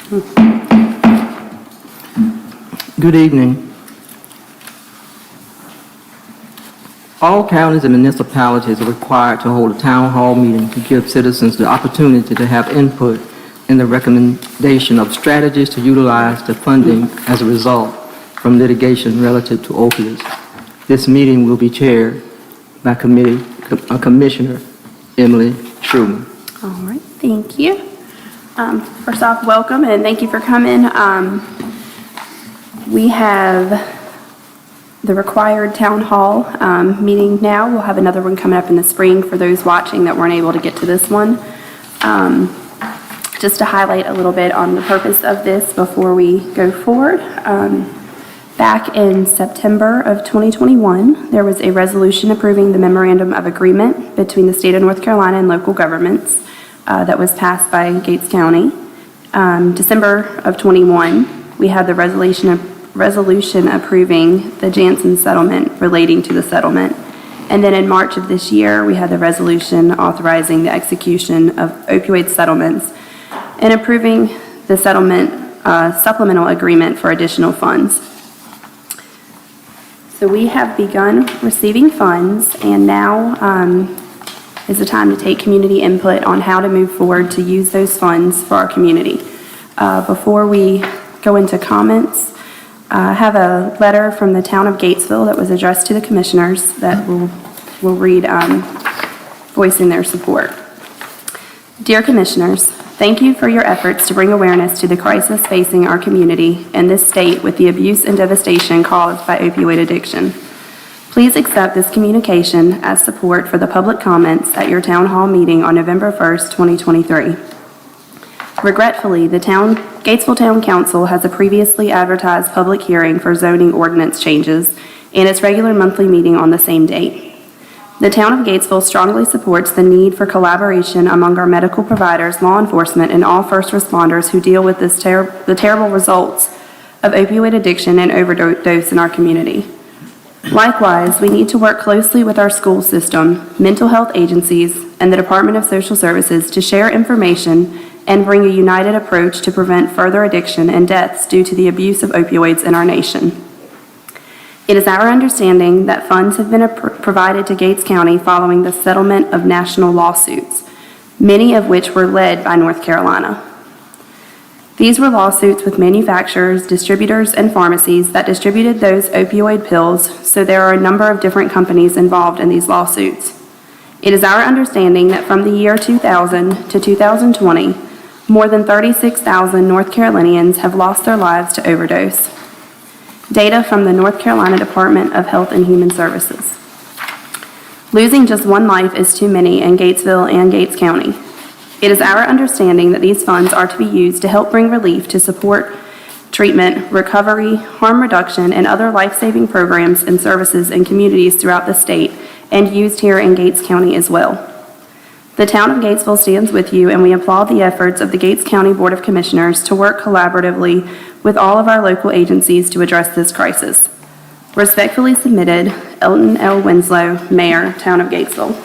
Good evening. All counties and municipalities are required to hold a town hall meeting to give citizens the opportunity to have input in the recommendation of strategies to utilize the funding as a result from litigation relative to opioids. This meeting will be chaired by Commissioner Emily Truman. All right, thank you. First off, welcome and thank you for coming. We have the required town hall meeting now. We'll have another one coming up in the spring for those watching that weren't able to get to this one. Just to highlight a little bit on the purpose of this before we go forward. Back in September of 2021, there was a resolution approving the memorandum of agreement between the state of North Carolina and local governments that was passed by Gates County. December of 21, we had the resolution approving the Janssen settlement relating to the settlement. And then in March of this year, we had the resolution authorizing the execution of opioid settlements and approving the settlement supplemental agreement for additional funds. So we have begun receiving funds, and now is the time to take community input on how to move forward to use those funds for our community. Before we go into comments, I have a letter from the town of Gatesville that was addressed to the commissioners that we'll read voicing their support. Dear commissioners, thank you for your efforts to bring awareness to the crisis facing our community and this state with the abuse and devastation caused by opioid addiction. Please accept this communication as support for the public comments at your town hall meeting on November 1st, 2023. Regretfully, the Gatesville Town Council has a previously advertised public hearing for zoning ordinance changes and its regular monthly meeting on the same date. The town of Gatesville strongly supports the need for collaboration among our medical providers, law enforcement, and all first responders who deal with the terrible results of opioid addiction and overdose in our community. Likewise, we need to work closely with our school system, mental health agencies, and the Department of Social Services to share information and bring a united approach to prevent further addiction and deaths due to the abuse of opioids in our nation. It is our understanding that funds have been provided to Gates County following the settlement of national lawsuits, many of which were led by North Carolina. These were lawsuits with manufacturers, distributors, and pharmacies that distributed those opioid pills, so there are a number of different companies involved in these lawsuits. It is our understanding that from the year 2000 to 2020, more than 36,000 North Carolinians have lost their lives to overdose. Data from the North Carolina Department of Health and Human Services. Losing just one life is too many in Gatesville and Gates County. It is our understanding that these funds are to be used to help bring relief to support treatment, recovery, harm reduction, and other life-saving programs and services in communities throughout the state and used here in Gates County as well. The town of Gatesville stands with you, and we applaud the efforts of the Gates County Board of Commissioners to work collaboratively with all of our local agencies to address this crisis. Respectfully submitted, Elton L. Winslow, Mayor, Town of Gatesville.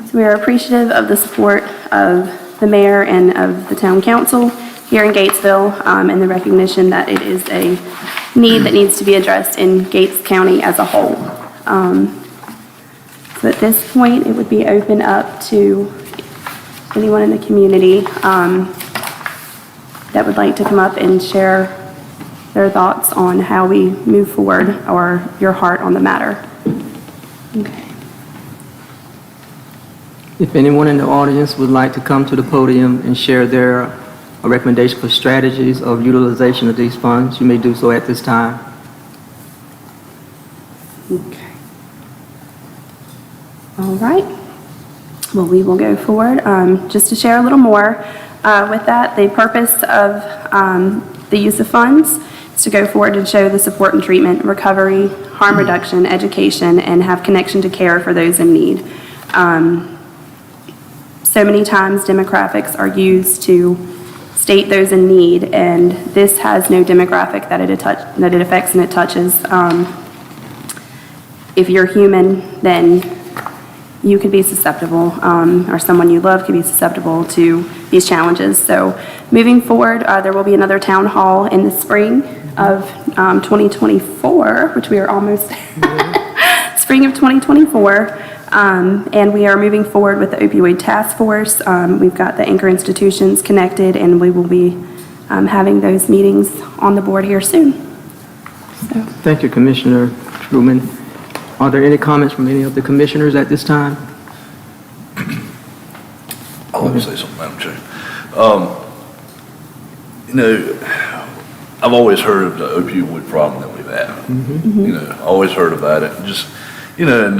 So we are appreciative of the support of the mayor and of the town council here in Gatesville, and the recognition that it is a need that needs to be addressed in Gates County as a whole. So at this point, it would be open up to anyone in the community that would like to come up and share their thoughts on how we move forward or your heart on the matter. Okay. If anyone in the audience would like to come to the podium and share their recommendation for strategies of utilization of these funds, you may do so at this time. Okay. All right. Well, we will go forward. Just to share a little more with that, the purpose of the use of funds is to go forward and show the support and treatment, recovery, harm reduction, education, and have connection to care for those in need. So many times demographics are used to state those in need, and this has no demographic that it affects and it touches. If you're human, then you could be susceptible, or someone you love could be susceptible to these challenges. So moving forward, there will be another town hall in the spring of 2024, which we are almost spring of 2024. And we are moving forward with the opioid task force. We've got the anchor institutions connected, and we will be having those meetings on the board here soon. So. Thank you, Commissioner Truman. Are there any comments from any of the commissioners at this time? I'll let me say something, Madam Chair. You know, I've always heard of the opioid problem that we've had. You know, always heard about it. Just, you know, it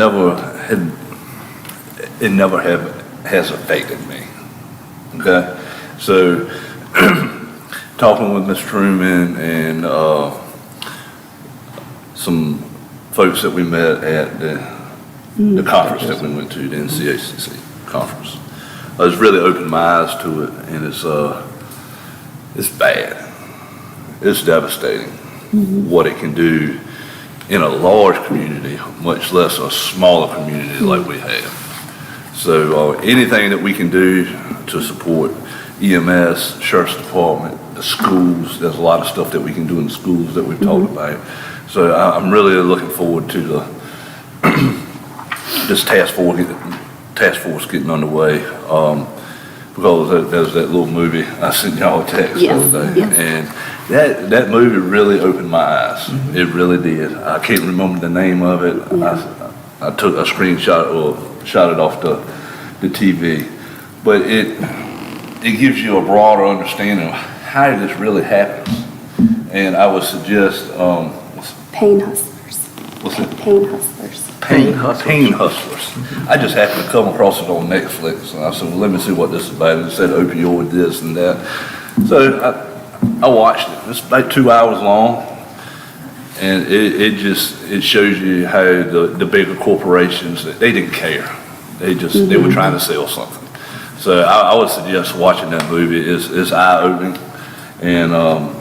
never has affected me. Okay, so talking with Ms. Truman and some folks that we met at the conference that we went to, the NCACC conference. It's really opened my eyes to it, and it's bad. It's devastating what it can do in a large community, much less a smaller community like we have. So anything that we can do to support EMS, Sheriff's Department, the schools, there's a lot of stuff that we can do in schools that we've talked about. So I'm really looking forward to this task force getting underway, because there's that little movie I sent y'all a text the other day, and that movie really opened my eyes. It really did. I can't remember the name of it. I took a screenshot or shot it off the TV, but it gives you a broader understanding of how this really happens. And I would suggest Pain hustlers. What's it? Pain hustlers. Pain Hustlers. I just happened to come across it on Netflix, and I said, well, let me see what this is about. And it said opioid this and that. So I watched it. It's about 2 hours long, and it shows you how the bigger corporations, they didn't care. They were trying to sell something. So I would suggest watching that movie. It's eye-opening, and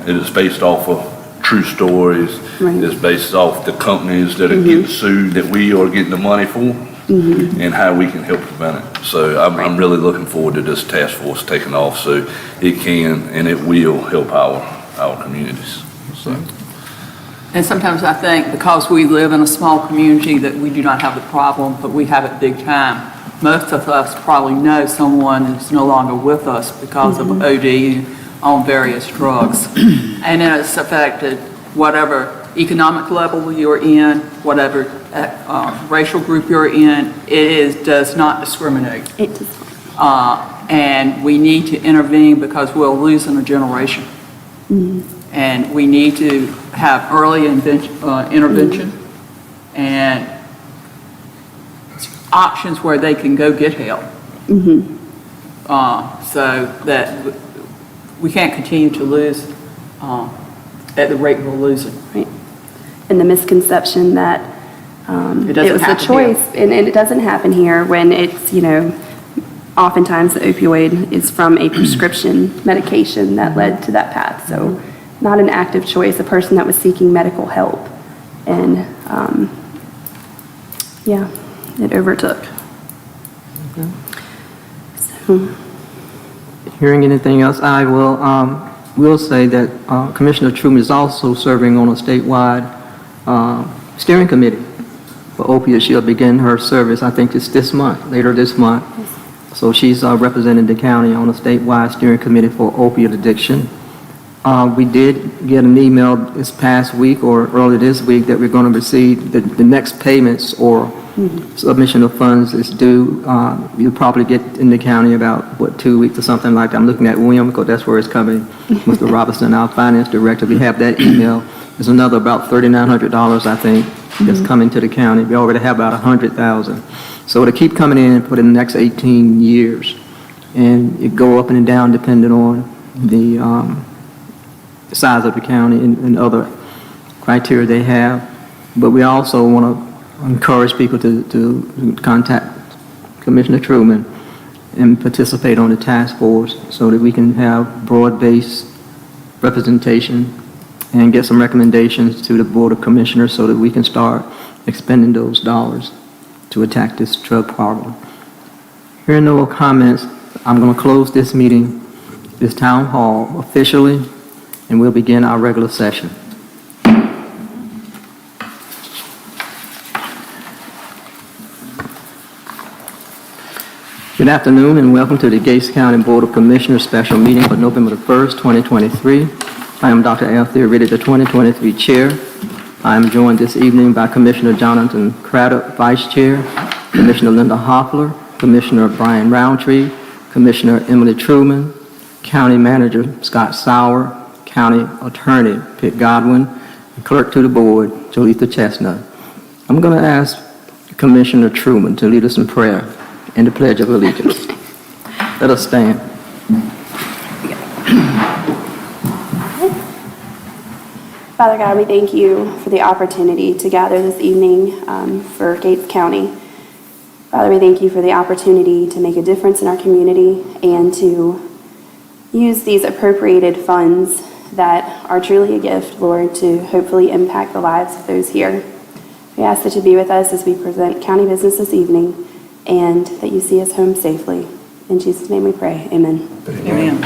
it is based off of true stories. It's based off the companies that are getting sued that we are getting the money for, and how we can help prevent it. So I'm really looking forward to this task force taking off, so it can and it will help our communities. So. And sometimes I think because we live in a small community that we do not have the problem, but we have it big time. Most of us probably know someone who's no longer with us because of OD on various drugs. And it's affected whatever economic level you're in, whatever racial group you're in, does not discriminate. It does not. And we need to intervene because we're losing a generation. And we need to have early intervention and options where they can go get help. So that we can't continue to lose at the rate we're losing. Right. And the misconception that it was a choice, and it doesn't happen here when it's, oftentimes the opioid is from a prescription medication that led to that path. So not an active choice, a person that was seeking medical help. And it overtook. So. Hearing anything else, I will say that Commissioner Truman is also serving on a statewide steering committee for opiates. She'll begin her service, I think it's later this month. So she's representing the county on a statewide steering committee for opiate addiction. We did get an email this past week or early this week that we're going to receive the next payments or submission of funds is due. You'll probably get in the county about, 2 weeks or something like that. I'm looking at William because that's where it's coming. Mr. Robinson, our finance director, we have that email. There's another about $3,900, I think, that's coming to the county. We already have about $100,000. So it'll keep coming in for the next 18 years. And it go up and down depending on the size of the county and other criteria they have. But we also want to encourage people to contact Commissioner Truman and participate on the task force so that we can have broad-based representation and get some recommendations to the Board of Commissioners so that we can start expending those dollars to attack this drug problem. Hearing no comments, I'm going to close this meeting this town hall officially, and we'll begin our regular session. Good afternoon and welcome to the Gates County Board of Commissioners Special Meeting for November the 1st, 2023. I am Dr. Al Theoretti, the 2023 Chair. I am joined this evening by Commissioner Jonathan Craddock, Vice Chair, Commissioner Linda Hoffler, Commissioner Brian Roundtree, Commissioner Emily Truman, County Manager Scott Sauer, County Attorney Pitt Godwin, and Clerk to the Board, Jolitha Chestnut. I'm going to ask Commissioner Truman to lead us in prayer and the Pledge of Allegiance. Let us stand. Father God, we thank you for the opportunity to gather this evening for Gates County. Father, we thank you for the opportunity to make a difference in our community and to use these appropriated funds that are truly a gift, Lord, to hopefully impact the lives of those here. We ask that you be with us as we present county business this evening and that you see us home safely. In Jesus' name we pray. Amen. Amen.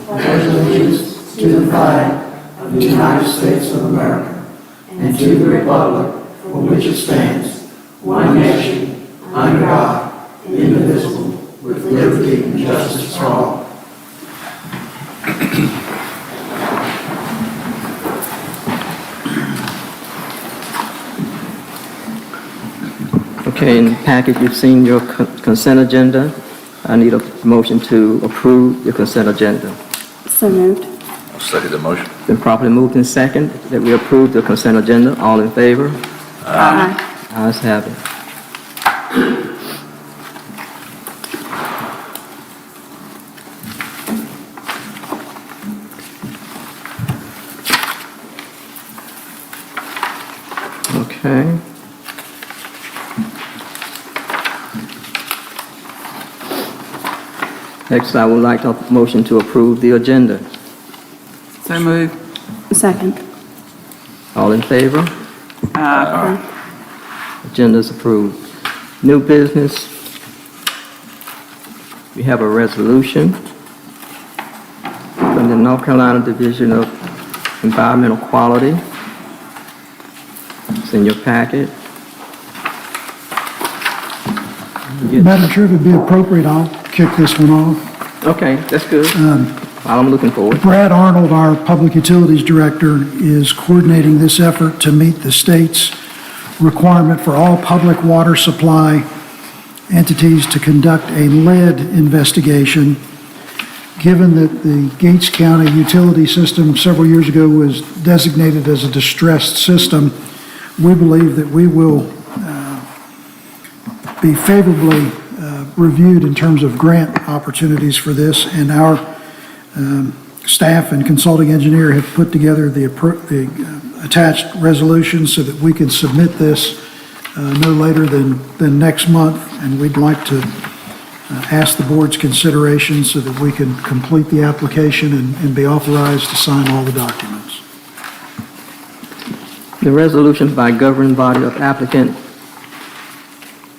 Pledge allegiance to the flag of the United States of America and to the republic for which it stands, one nation, under God, indivisible, with liberty and justice for all. Okay, in the package, you've seen your consent agenda. I need a motion to approve the consent agenda. So moved. I'll second the motion. Been properly moved in second that we approve the consent agenda. All in favor? Aye. Ayes have it. Okay. Next, I would like a motion to approve the agenda. So moved. Second. All in favor? Agenda is approved. New business. We have a resolution from the North Carolina Division of Environmental Quality. It's in your packet. Madam Chair, if it'd be appropriate, I'll kick this one off. Okay, that's good. While I'm looking forward. Brad Arnold, our Public Utilities Director, is coordinating this effort to meet the state's requirement for all public water supply entities to conduct a lead investigation. Given that the Gates County utility system several years ago was designated as a distressed system, we believe that we will be favorably reviewed in terms of grant opportunities for this, and our staff and consulting engineer have put together the attached resolution so that we can submit this no later than next month, and we'd like to ask the board's consideration so that we can complete the application and be authorized to sign all the documents. The resolution by governing body of applicant,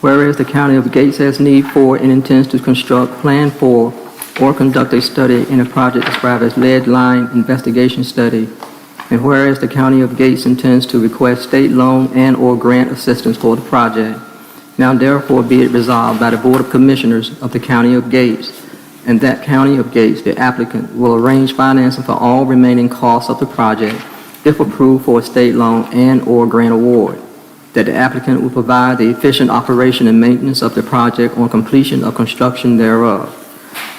whereas the County of Gates has need for and intends to construct, plan for, or conduct a study in a project described as lead line investigation study, and whereas the County of Gates intends to request state loan and/or grant assistance for the project, now therefore be it resolved by the Board of Commissioners of the County of Gates, and that County of Gates, the applicant, will arrange financing for all remaining costs of the project if approved for a state loan and/or grant award, that the applicant will provide the efficient operation and maintenance of the project on completion of construction thereof,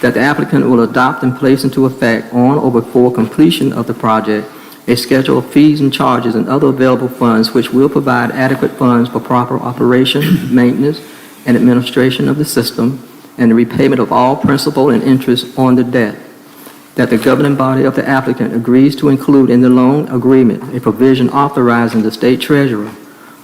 that the applicant will adopt and place into effect on or before completion of the project a schedule of fees and charges and other available funds which will provide adequate funds for proper operation, maintenance, and administration of the system, and the repayment of all principal and interest on the debt, that the governing body of the applicant agrees to include in the loan agreement a provision authorizing the state treasurer,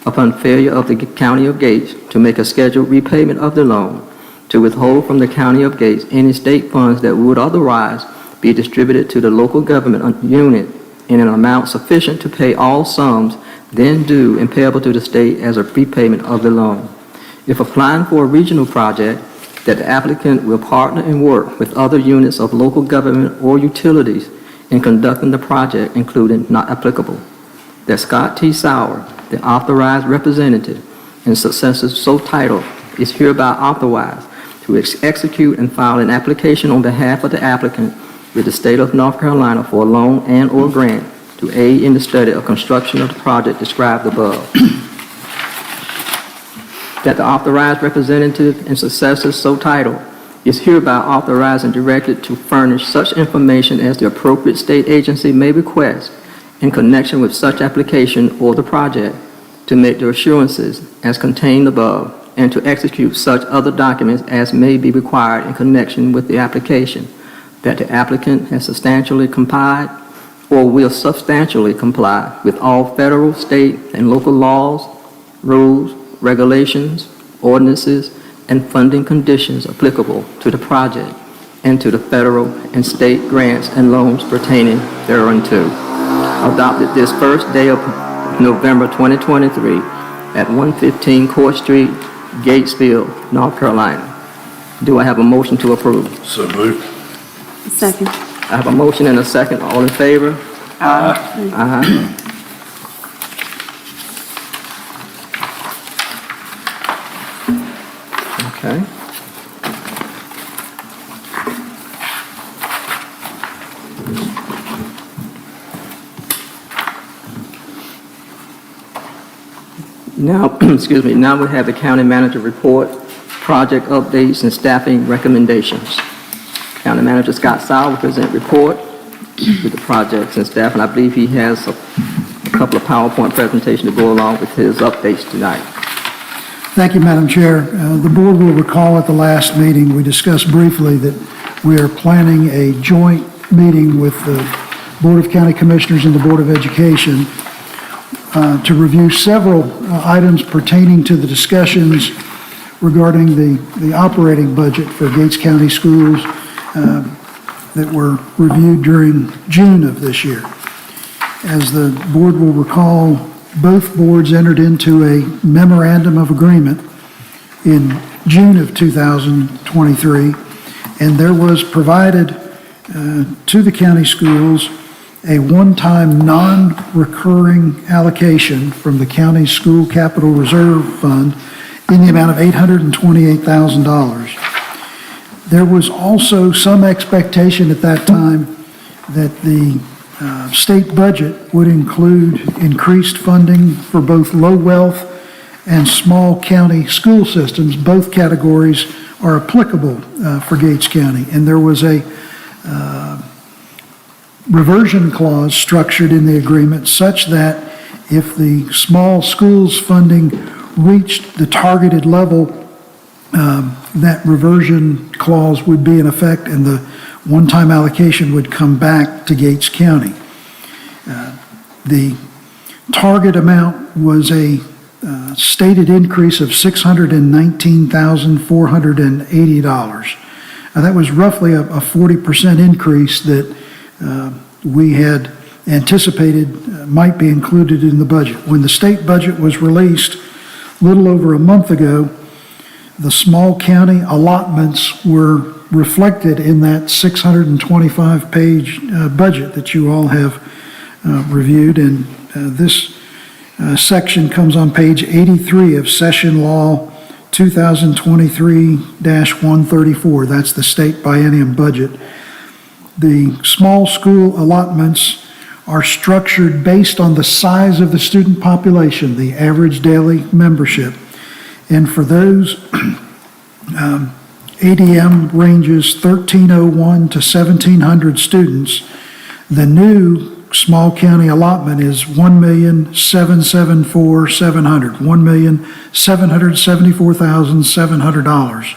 upon failure of the County of Gates to make a scheduled repayment of the loan, to withhold from the County of Gates any state funds that would otherwise be distributed to the local government unit in an amount sufficient to pay all sums then due and payable to the state as a prepayment of the loan. If applying for a regional project, that the applicant will partner and work with other units of local government or utilities in conducting the project, including not applicable. That Scott T. Sauer, the authorized representative and successor so titled, is hereby authorized to execute and file an application on behalf of the applicant with the state of North Carolina for a loan and/or grant to aid in the study of construction of the project described above. That the authorized representative and successor so titled is hereby authorized and directed to furnish such information as the appropriate state agency may request in connection with such application or the project, to make the assurances as contained above, and to execute such other documents as may be required in connection with the application. That the applicant has substantially complied or will substantially comply with all federal, state, and local laws, rules, regulations, ordinances, and funding conditions applicable to the project and to the federal and state grants and loans pertaining thereunto. Adopted this first day of November 2023 at 115 Court Street, Gatesville, North Carolina. Do I have a motion to approve? So moved. Second. I have a motion and a second. All in favor? Aye. Okay. Now, excuse me, now we have the county manager report, project updates, and staffing recommendations. County Manager Scott Sauer will present report with the projects and staff, and I believe he has a couple of PowerPoint presentations to go along with his updates tonight. Thank you, Madam Chair. The board will recall at the last meeting, we discussed briefly that we are planning a joint meeting with the Board of County Commissioners and the Board of Education to review several items pertaining to the discussions regarding the operating budget for Gates County Schools that were reviewed during June of this year. As the board will recall, both boards entered into a memorandum of agreement in June of 2023, and there was provided to the county schools a one-time non-recurring allocation from the county school capital reserve fund in the amount of $828,000. There was also some expectation at that time that the state budget would include increased funding for both low wealth and small county school systems. Both categories are applicable for Gates County, and there was a reversion clause structured in the agreement such that if the small schools funding reached the targeted level, that reversion clause would be in effect and the one-time allocation would come back to Gates County. The target amount was a stated increase of $619,480. That was roughly a 40% increase that we had anticipated might be included in the budget. When the state budget was released a little over a month ago, the small county allotments were reflected in that 625-page budget that you all have reviewed, and this section comes on page 83 of Session Law 2023-134. That's the state biennium budget. The small school allotments are structured based on the size of the student population, the average daily membership. And for those, ADM ranges 1,301 to 1,700 students. The new small county allotment is $1,774,700, $1,774,700.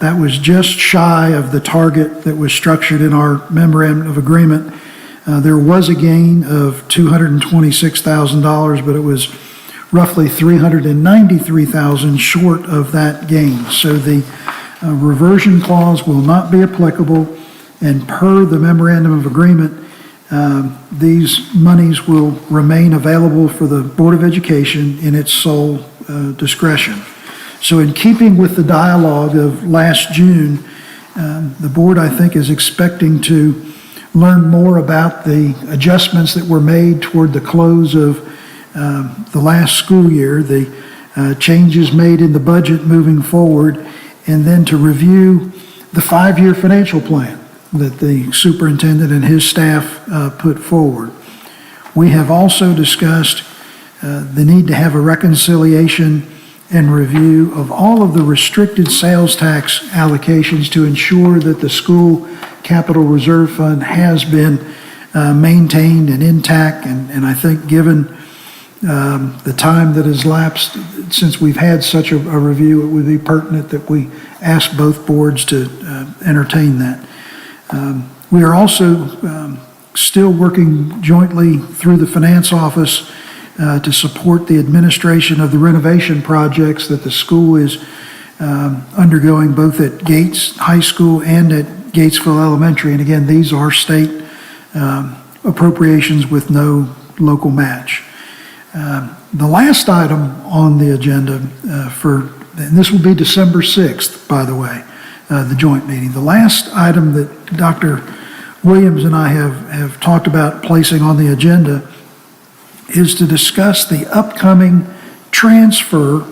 That was just shy of the target that was structured in our memorandum of agreement. There was a gain of $226,000, but it was roughly $393,000 short of that gain. So the reversion clause will not be applicable, and per the memorandum of agreement, these monies will remain available for the Board of Education in its sole discretion. So in keeping with the dialogue of last June, the board, I think, is expecting to learn more about the adjustments that were made toward the close of the last school year, the changes made in the budget moving forward, and then to review the 5-year financial plan that the superintendent and his staff put forward. We have also discussed the need to have a reconciliation and review of all of the restricted sales tax allocations to ensure that the school capital reserve fund has been maintained and intact. And I think given the time that has lapsed since we've had such a review, it would be pertinent that we ask both boards to entertain that. We are also still working jointly through the finance office to support the administration of the renovation projects that the school is undergoing both at Gates High School and at Gatesville Elementary. And again, these are state appropriations with no local match. The last item on the agenda and this will be December 6th, by the way, the joint meeting. The last item that Dr. Williams and I have talked about placing on the agenda is to discuss the upcoming transfer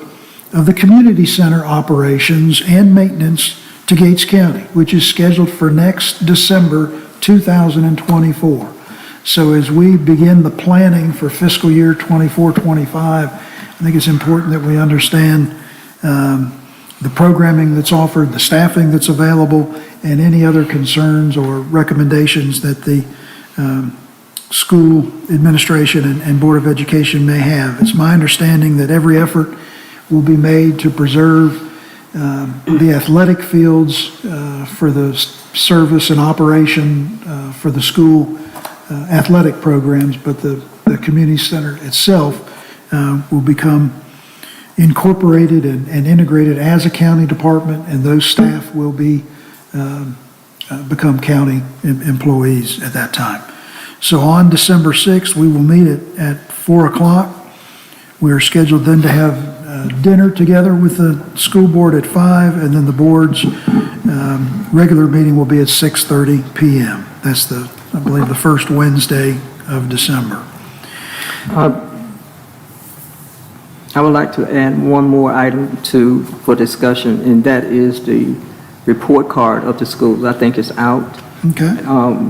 of the community center operations and maintenance to Gates County, which is scheduled for next December 2024. So as we begin the planning for fiscal year 24-25, I think it's important that we understand the programming that's offered, the staffing that's available, and any other concerns or recommendations that the school administration and Board of Education may have. It's my understanding that every effort will be made to preserve the athletic fields for the service and operation for the school athletic programs, but the community center itself will become incorporated and integrated as a county department, and those staff will become county employees at that time. So on December 6th, we will meet at 4 o'clock. We are scheduled then to have dinner together with the school board at 5, and then the board's regular meeting will be at 6:30 p.m. That's I believe, the first Wednesday of December. I would like to add one more item for discussion, and that is the report card of the schools. I think it's out. Okay.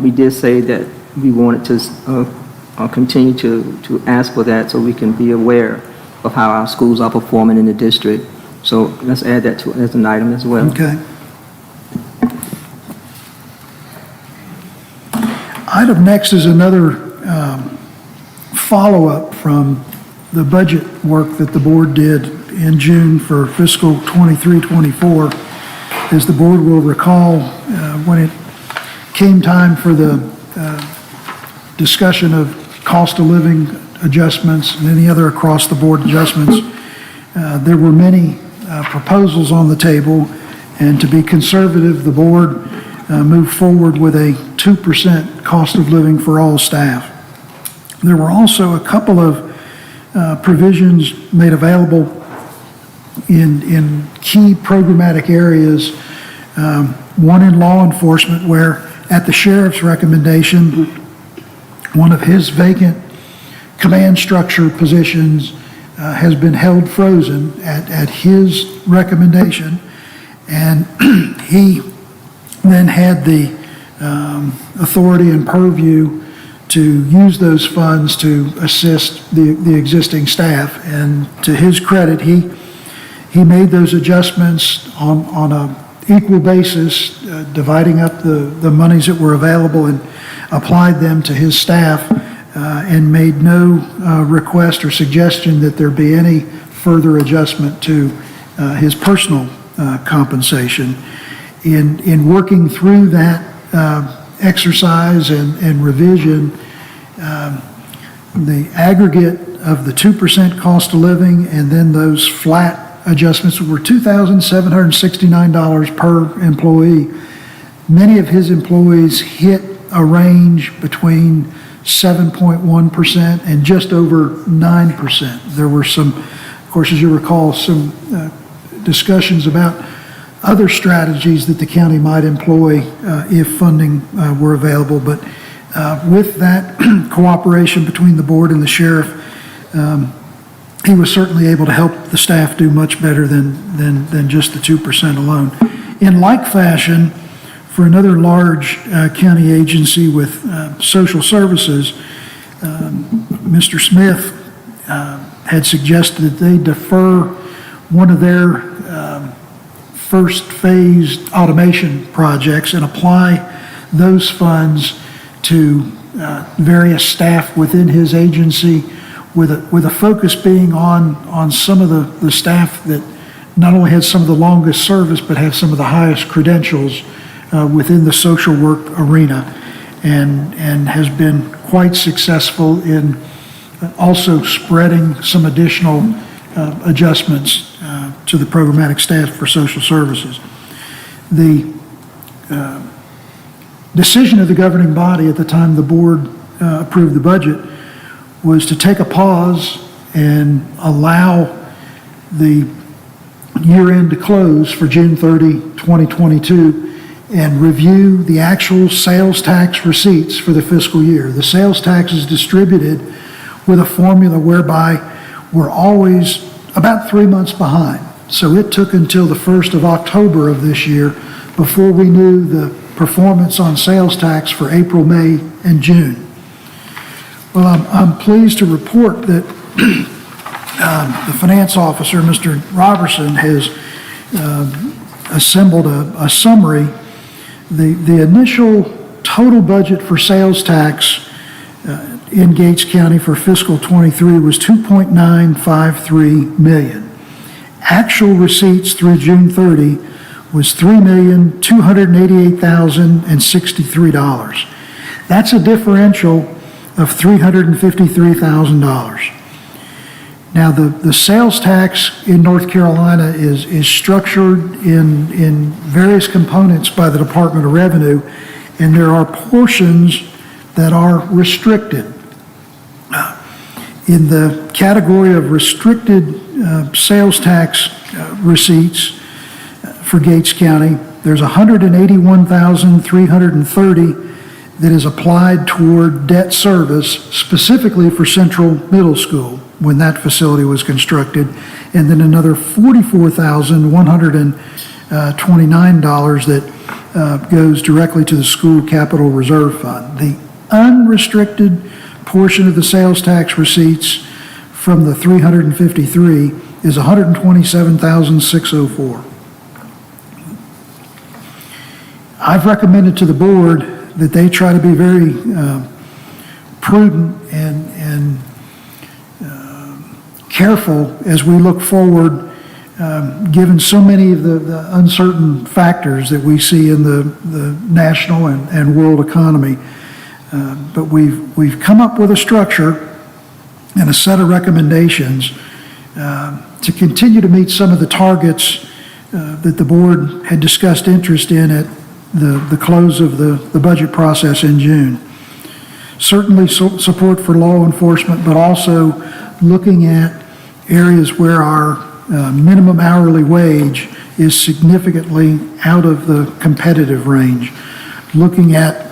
We did say that we wanted to continue to ask for that so we can be aware of how our schools are performing in the district. So let's add that as an item as well. Okay. Item next is another follow-up from the budget work that the board did in June for fiscal 23-24. As the board will recall, when it came time for the discussion of cost of living adjustments and any other across-the-board adjustments, there were many proposals on the table, and to be conservative, the board moved forward with a 2% cost of living for all staff. There were also a couple of provisions made available in key programmatic areas, one in law enforcement, where at the sheriff's recommendation, one of his vacant command structure positions has been held frozen at his recommendation, and he then had the authority and purview to use those funds to assist the existing staff. And to his credit, he made those adjustments on a equal basis, dividing up the monies that were available and applied them to his staff, and made no request or suggestion that there be any further adjustment to his personal compensation. In working through that exercise and revision, the aggregate of the 2% cost of living and then those flat adjustments were $2,769 per employee. Many of his employees hit a range between 7.1% and just over 9%. There were some, of course, as you recall, some discussions about other strategies that the county might employ if funding were available. But with that cooperation between the board and the sheriff, he was certainly able to help the staff do much better than just the 2% alone. In like fashion, for another large county agency with social services, Mr. Smith had suggested that they defer one of their first phase automation projects and apply those funds to various staff within his agency, with a focus being on some of the staff that not only had some of the longest service, but have some of the highest credentials within the social work arena, and has been quite successful in also spreading some additional adjustments to the programmatic staff for social services. The decision of the governing body at the time the board approved the budget was to take a pause and allow the year end to close for June 30, 2022, and review the actual sales tax receipts for the fiscal year. The sales tax is distributed with a formula whereby we're always about 3 months behind. So it took until the 1st of October of this year before we knew the performance on sales tax for April, May, and June. Well, I'm pleased to report that the finance officer, Mr. Robertson, has assembled a summary. The initial total budget for sales tax in Gates County for fiscal 23 was $2.953 million. Actual receipts through June 30 was $3,288,063. That's a differential of $353,000. Now, the sales tax in North Carolina is structured in various components by the Department of Revenue, and there are portions that are restricted. In the category of restricted sales tax receipts for Gates County, there's $181,330 that is applied toward debt service specifically for Central Middle School when that facility was constructed, and then another $44,129 that goes directly to the school capital reserve fund. The unrestricted portion of the sales tax receipts from the 353 is $127,604. I've recommended to the board that they try to be very prudent and careful as we look forward, given so many of the uncertain factors that we see in the national and world economy. But we've come up with a structure and a set of recommendations to continue to meet some of the targets that the board had discussed interest in at the close of the budget process in June. Certainly support for law enforcement, but also looking at areas where our minimum hourly wage is significantly out of the competitive range. Looking at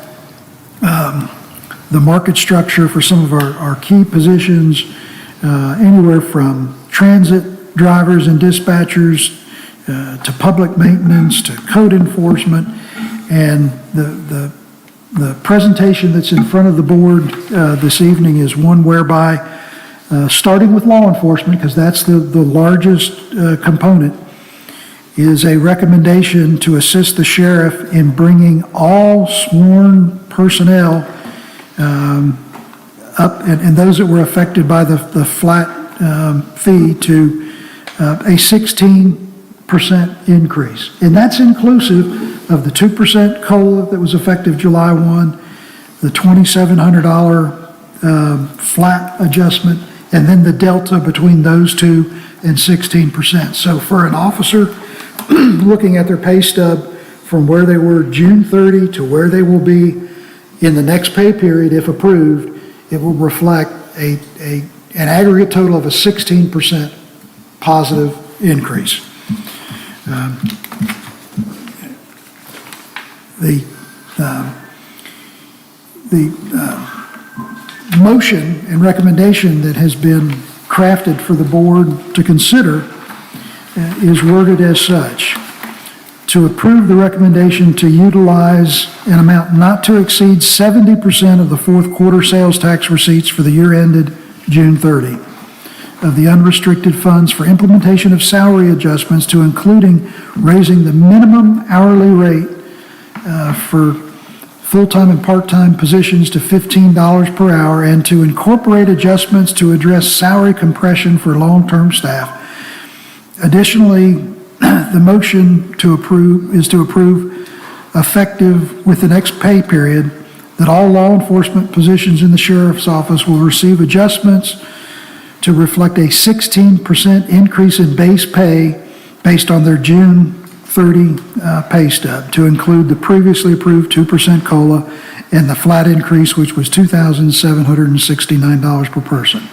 the market structure for some of our key positions, anywhere from transit drivers and dispatchers to public maintenance to code enforcement. And the presentation that's in front of the board this evening is one whereby, starting with law enforcement, because that's the largest component, is a recommendation to assist the sheriff in bringing all sworn personnel up, and those that were affected by the flat fee, to a 16% increase. And that's inclusive of the 2% COLA that was effective July 1, the $2,700 flat adjustment, and then the delta between those two and 16%. So for an officer looking at their pay stub from where they were June 30 to where they will be in the next pay period, if approved, it will reflect an aggregate total of a 16% positive increase. The motion and recommendation that has been crafted for the board to consider is worded as such: to approve the recommendation to utilize an amount not to exceed 70% of the fourth quarter sales tax receipts for the year ended June 30 of the unrestricted funds for implementation of salary adjustments, to including raising the minimum hourly rate for full-time and part-time positions to $15 per hour, and to incorporate adjustments to address salary compression for long-term staff. Additionally, the motion to approve is to approve, effective with the next pay period, that all law enforcement positions in the sheriff's office will receive adjustments to reflect a 16% increase in base pay based on their June 30 pay stub, to include the previously approved 2% COLA and the flat increase, which was $2,769 per person.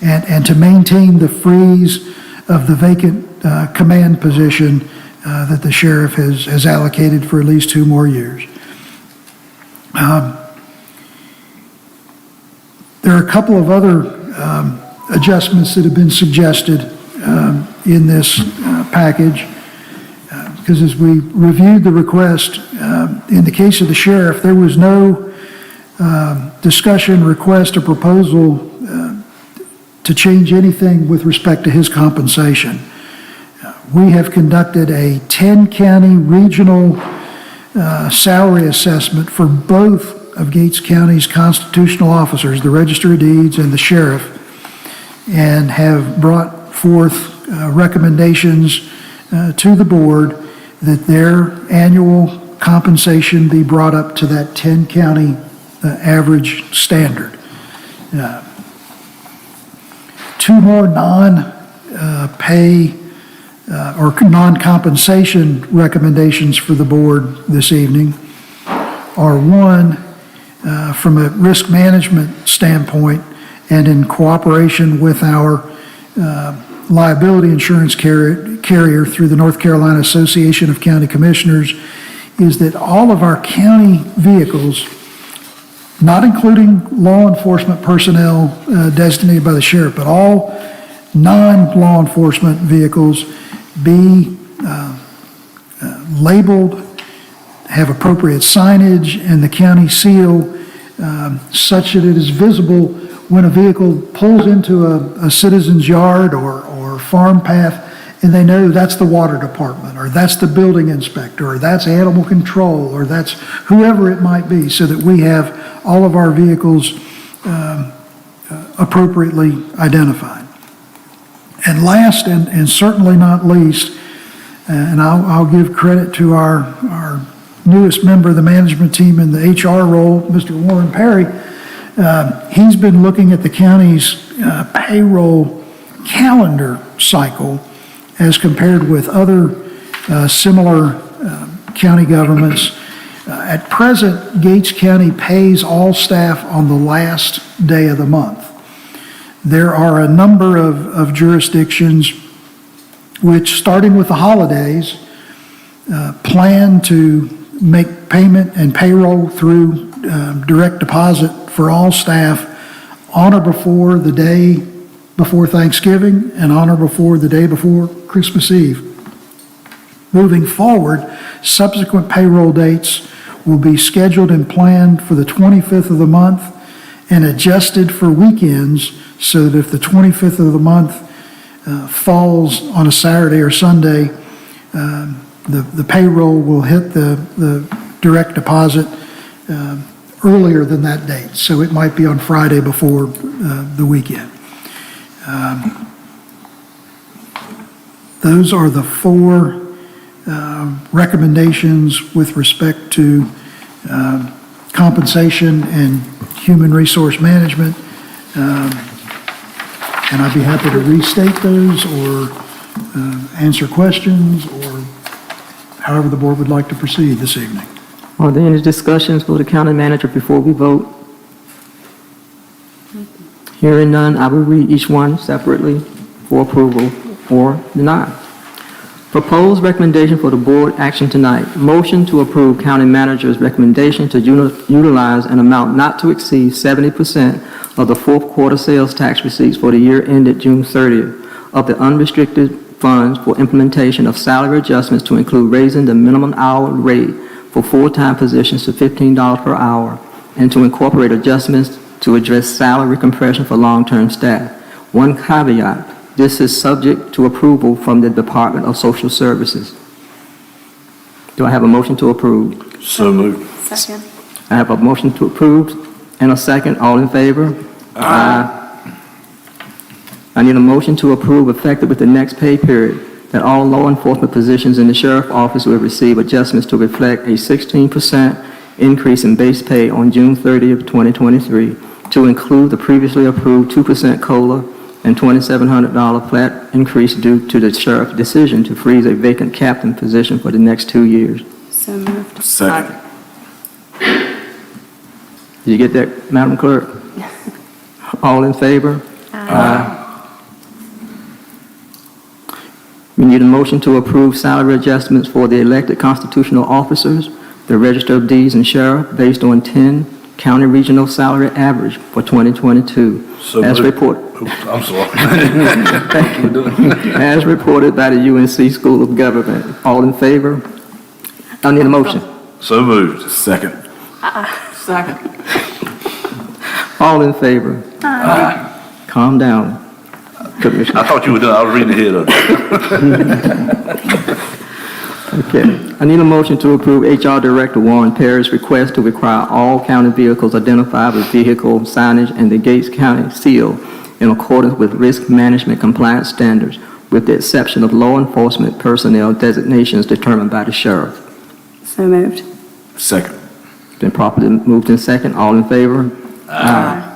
And to maintain the freeze of the vacant command position that the sheriff has allocated for at least 2 more years. There are a couple of other adjustments that have been suggested in this package, because as we reviewed the request, in the case of the sheriff, there was no discussion, request, or proposal to change anything with respect to his compensation. We have conducted a 10-county regional salary assessment for both of Gates County's constitutional officers, the Register of Deeds and the sheriff, and have brought forth recommendations to the board that their annual compensation be brought up to that 10-county average standard. 2 more non-pay or non-compensation recommendations for the board this evening are: one, from a risk management standpoint and in cooperation with our liability insurance carrier through the North Carolina Association of County Commissioners, is that all of our county vehicles, not including law enforcement personnel designated by the sheriff, but all non-law enforcement vehicles, be labeled, have appropriate signage and the county seal, such that it is visible when a vehicle pulls into a citizen's yard or farm path, and they know that's the water department, or that's the building inspector, or that's animal control, or that's whoever it might be, so that we have all of our vehicles appropriately identified. And last, and certainly not least, and I'll give credit to our newest member of the management team in the HR role, Mr. Warren Perry. He's been looking at the county's payroll calendar cycle as compared with other similar county governments. At present, Gates County pays all staff on the last day of the month. There are a number of jurisdictions which, starting with the holidays, plan to make payment and payroll through direct deposit for all staff on or before the day before Thanksgiving and on or before the day before Christmas Eve. Moving forward, subsequent payroll dates will be scheduled and planned for the 25th of the month and adjusted for weekends, so that if the 25th of the month falls on a Saturday or Sunday, the payroll will hit the direct deposit earlier than that date. So it might be on Friday before the weekend. Those are the 4 recommendations with respect to compensation and human resource management. And I'd be happy to restate those or answer questions, or however the board would like to proceed this evening. Are there any discussions with the county manager before we vote? Hearing none, I will read each one separately for approval or denial. Proposed recommendation for the board action tonight. Motion to approve county manager's recommendation to utilize an amount not to exceed 70% of the fourth quarter sales tax receipts for the year ended June 30th of the unrestricted funds for implementation of salary adjustments to include raising the minimum hourly rate for full-time positions to $15 per hour and to incorporate adjustments to address salary compression for long-term staff. One caveat. This is subject to approval from the Department of Social Services. Do I have a motion to approve? So moved. Second. I have a motion to approve and a second. All in favor? Aye. I need a motion to approve effective with the next pay period that all law enforcement positions in the sheriff's office will receive adjustments to reflect a 16% increase in base pay on June 30th, 2023, to include the previously approved 2% COLA and $2,700 flat increase due to the sheriff's decision to freeze a vacant captain position for the next 2 years. So moved. Second. Did you get that, Madam Clerk? All in favor? Aye. We need a motion to approve salary adjustments for the elected constitutional officers, the Register of Deeds and Sheriff, based on 10 county regional salary average for 2022. So As moved. reported. Oops, I'm sorry. As reported by the UNC School of Government. All in favor? I need a motion. So moved. Second. Second. All in favor? Aye. Calm down, Commissioner. I thought you were done. I was reading ahead of you. Okay. I need a motion to approve HR Director Warren Perry's request to require all county vehicles identified with vehicle signage and the Gates County seal in accordance with risk management compliance standards, with the exception of law enforcement personnel designations determined by the sheriff. So moved. Second. Been properly moved in second. All in favor? Aye.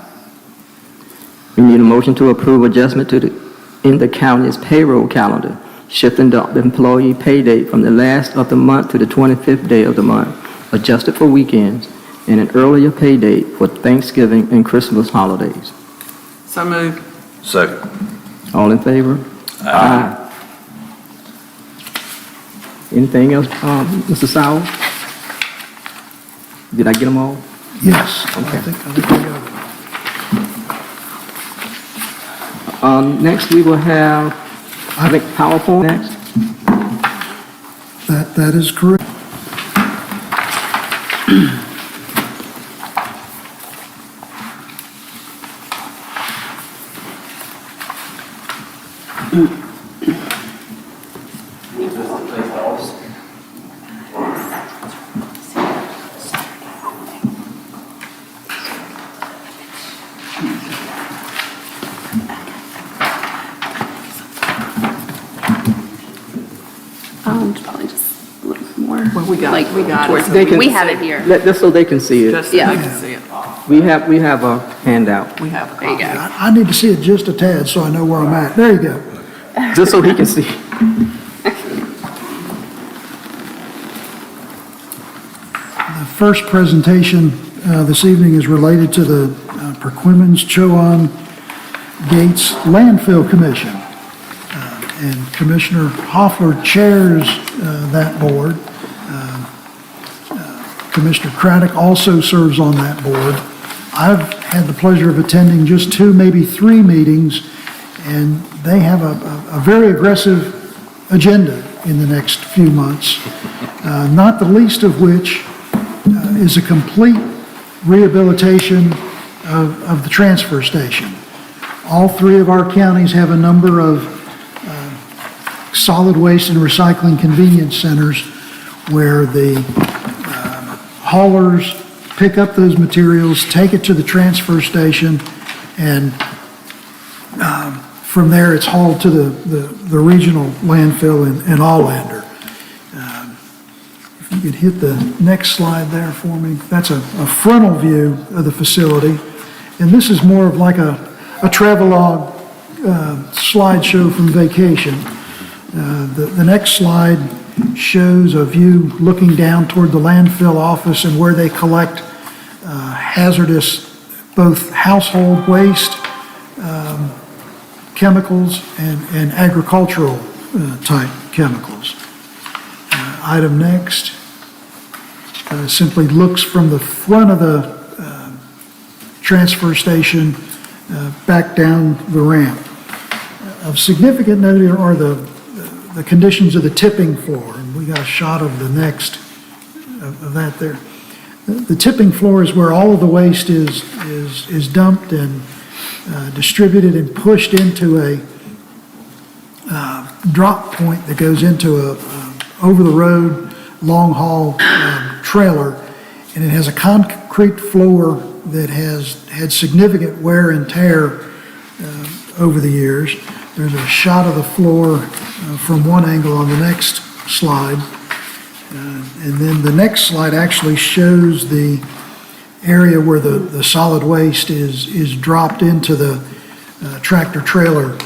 We need a motion to approve adjustment in the county's payroll calendar, shifting the employee pay date from the last of the month to the 25th day of the month, adjusted for weekends, and an earlier pay date for Thanksgiving and Christmas holidays. So moved. Second. All in favor? Aye. Anything else, Mr. Sowell? Did I get them all? Yes, Okay. I think we got it. Next, we will have, I think, PowerPoint next. That is correct. Probably just a little more. Well, we got it. like, We got it. towards- They can- We have it here. Just so they can see it. Just so Yeah. you can see it. We have a handout, We have a There you copy. go. I need to see it just a tad so I know where I'm at. There you go. just so he can see. The first presentation this evening is related to the Perquimans Chowan Gates Landfill Commission. And Commissioner Hoffler chairs that board. Commissioner Craddock also serves on that board. I've had the pleasure of attending just 2, maybe 3 meetings, and they have a very aggressive agenda in the next few months, not the least of which is a complete rehabilitation of the transfer station. All 3 of our counties have a number of solid waste and recycling convenience centers where the haulers pick up those materials, take it to the transfer station, and from there it's hauled to the regional landfill in Allander. If you could hit the next slide there for me. That's a frontal view of the facility. And this is more of like a travelogue slideshow from vacation. The next slide shows a view looking down toward the landfill office and where they collect hazardous, both household waste, chemicals, and agricultural type chemicals. Item next simply looks from the front of the transfer station back down the ramp. Of significant note here are the conditions of the tipping floor, and we got a shot of the next of that there. The tipping floor is where all of the waste is dumped and distributed and pushed into a drop point that goes into a over-the-road, long-haul trailer, and it has a concrete floor that has had significant wear and tear over the years. There's a shot of the floor from one angle on the next slide. And then the next slide actually shows the area where the solid waste is dropped into the tractor trailer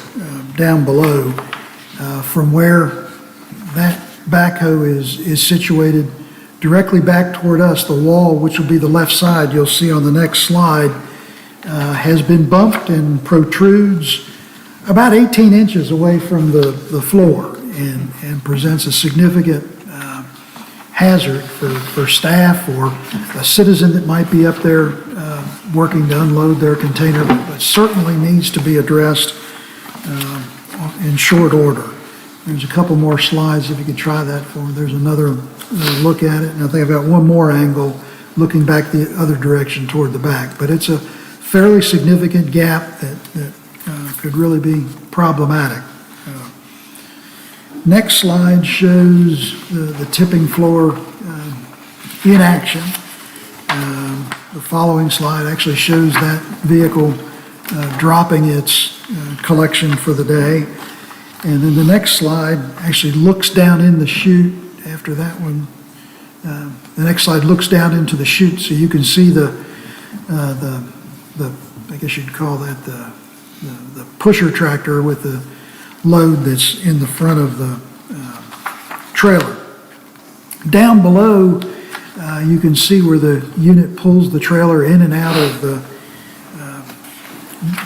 down below. From where that backhoe is situated directly back toward us, the wall, which will be the left side, you'll see on the next slide, has been bumped and protrudes about 18 inches away from the floor and presents a significant hazard for staff or a citizen that might be up there working to unload their container, but certainly needs to be addressed in short order. There's a couple more slides if you could try that for me. There's another look at it, and I think I've got one more angle looking back the other direction toward the back. But it's a fairly significant gap that could really be problematic. Next slide shows the tipping floor in action. The following slide actually shows that vehicle dropping its collection for the day. And then the next slide actually looks down in the chute after that one. The next slide looks down into the chute, so you can see the I guess you'd call that the pusher tractor with the load that's in the front of the trailer. Down below, you can see where the unit pulls the trailer in and out of the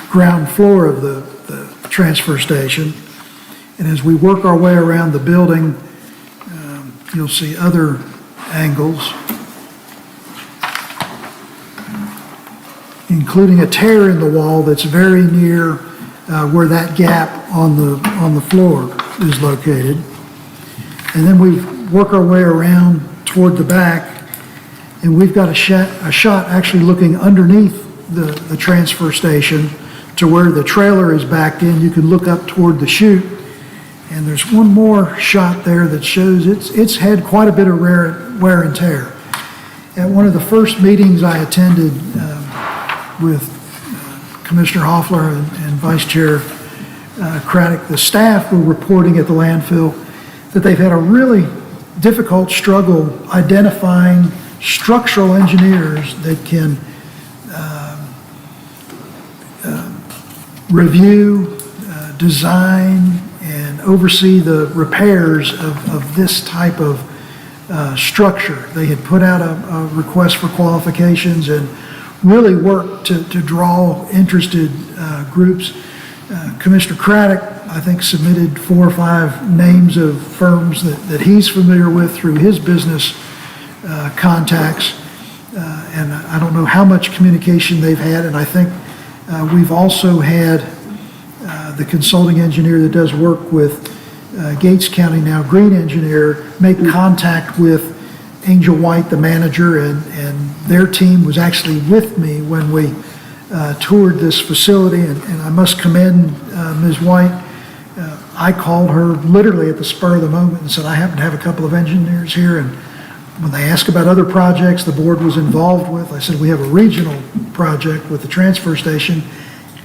ground floor of the transfer station. And as we work our way around the building, you'll see other angles, including a tear in the wall that's very near where that gap on the floor is located. And then we work our way around toward the back, and we've got a shot actually looking underneath the transfer station to where the trailer is backed in. You can look up toward the chute, and there's one more shot there that shows it's had quite a bit of wear and tear. At one of the first meetings I attended with Commissioner Hoffler and Vice Chair Craddock, the staff were reporting at the landfill that they've had a really difficult struggle identifying structural engineers that can review, design, and oversee the repairs of this type of structure. They had put out a request for qualifications and really worked to draw interested groups. Commissioner Craddock, I think, submitted 4 or 5 names of firms that he's familiar with through his business contacts. And I don't know how much communication they've had, and I think we've also had the consulting engineer that does work with Gates County now, Green Engineer, make contact with Angel White, the manager, and their team was actually with me when we toured this facility, and I must commend Ms. White. I called her literally at the spur of the moment and said, I happen to have a couple of engineers here, and when they asked about other projects the board was involved with, I said, we have a regional project with the transfer station,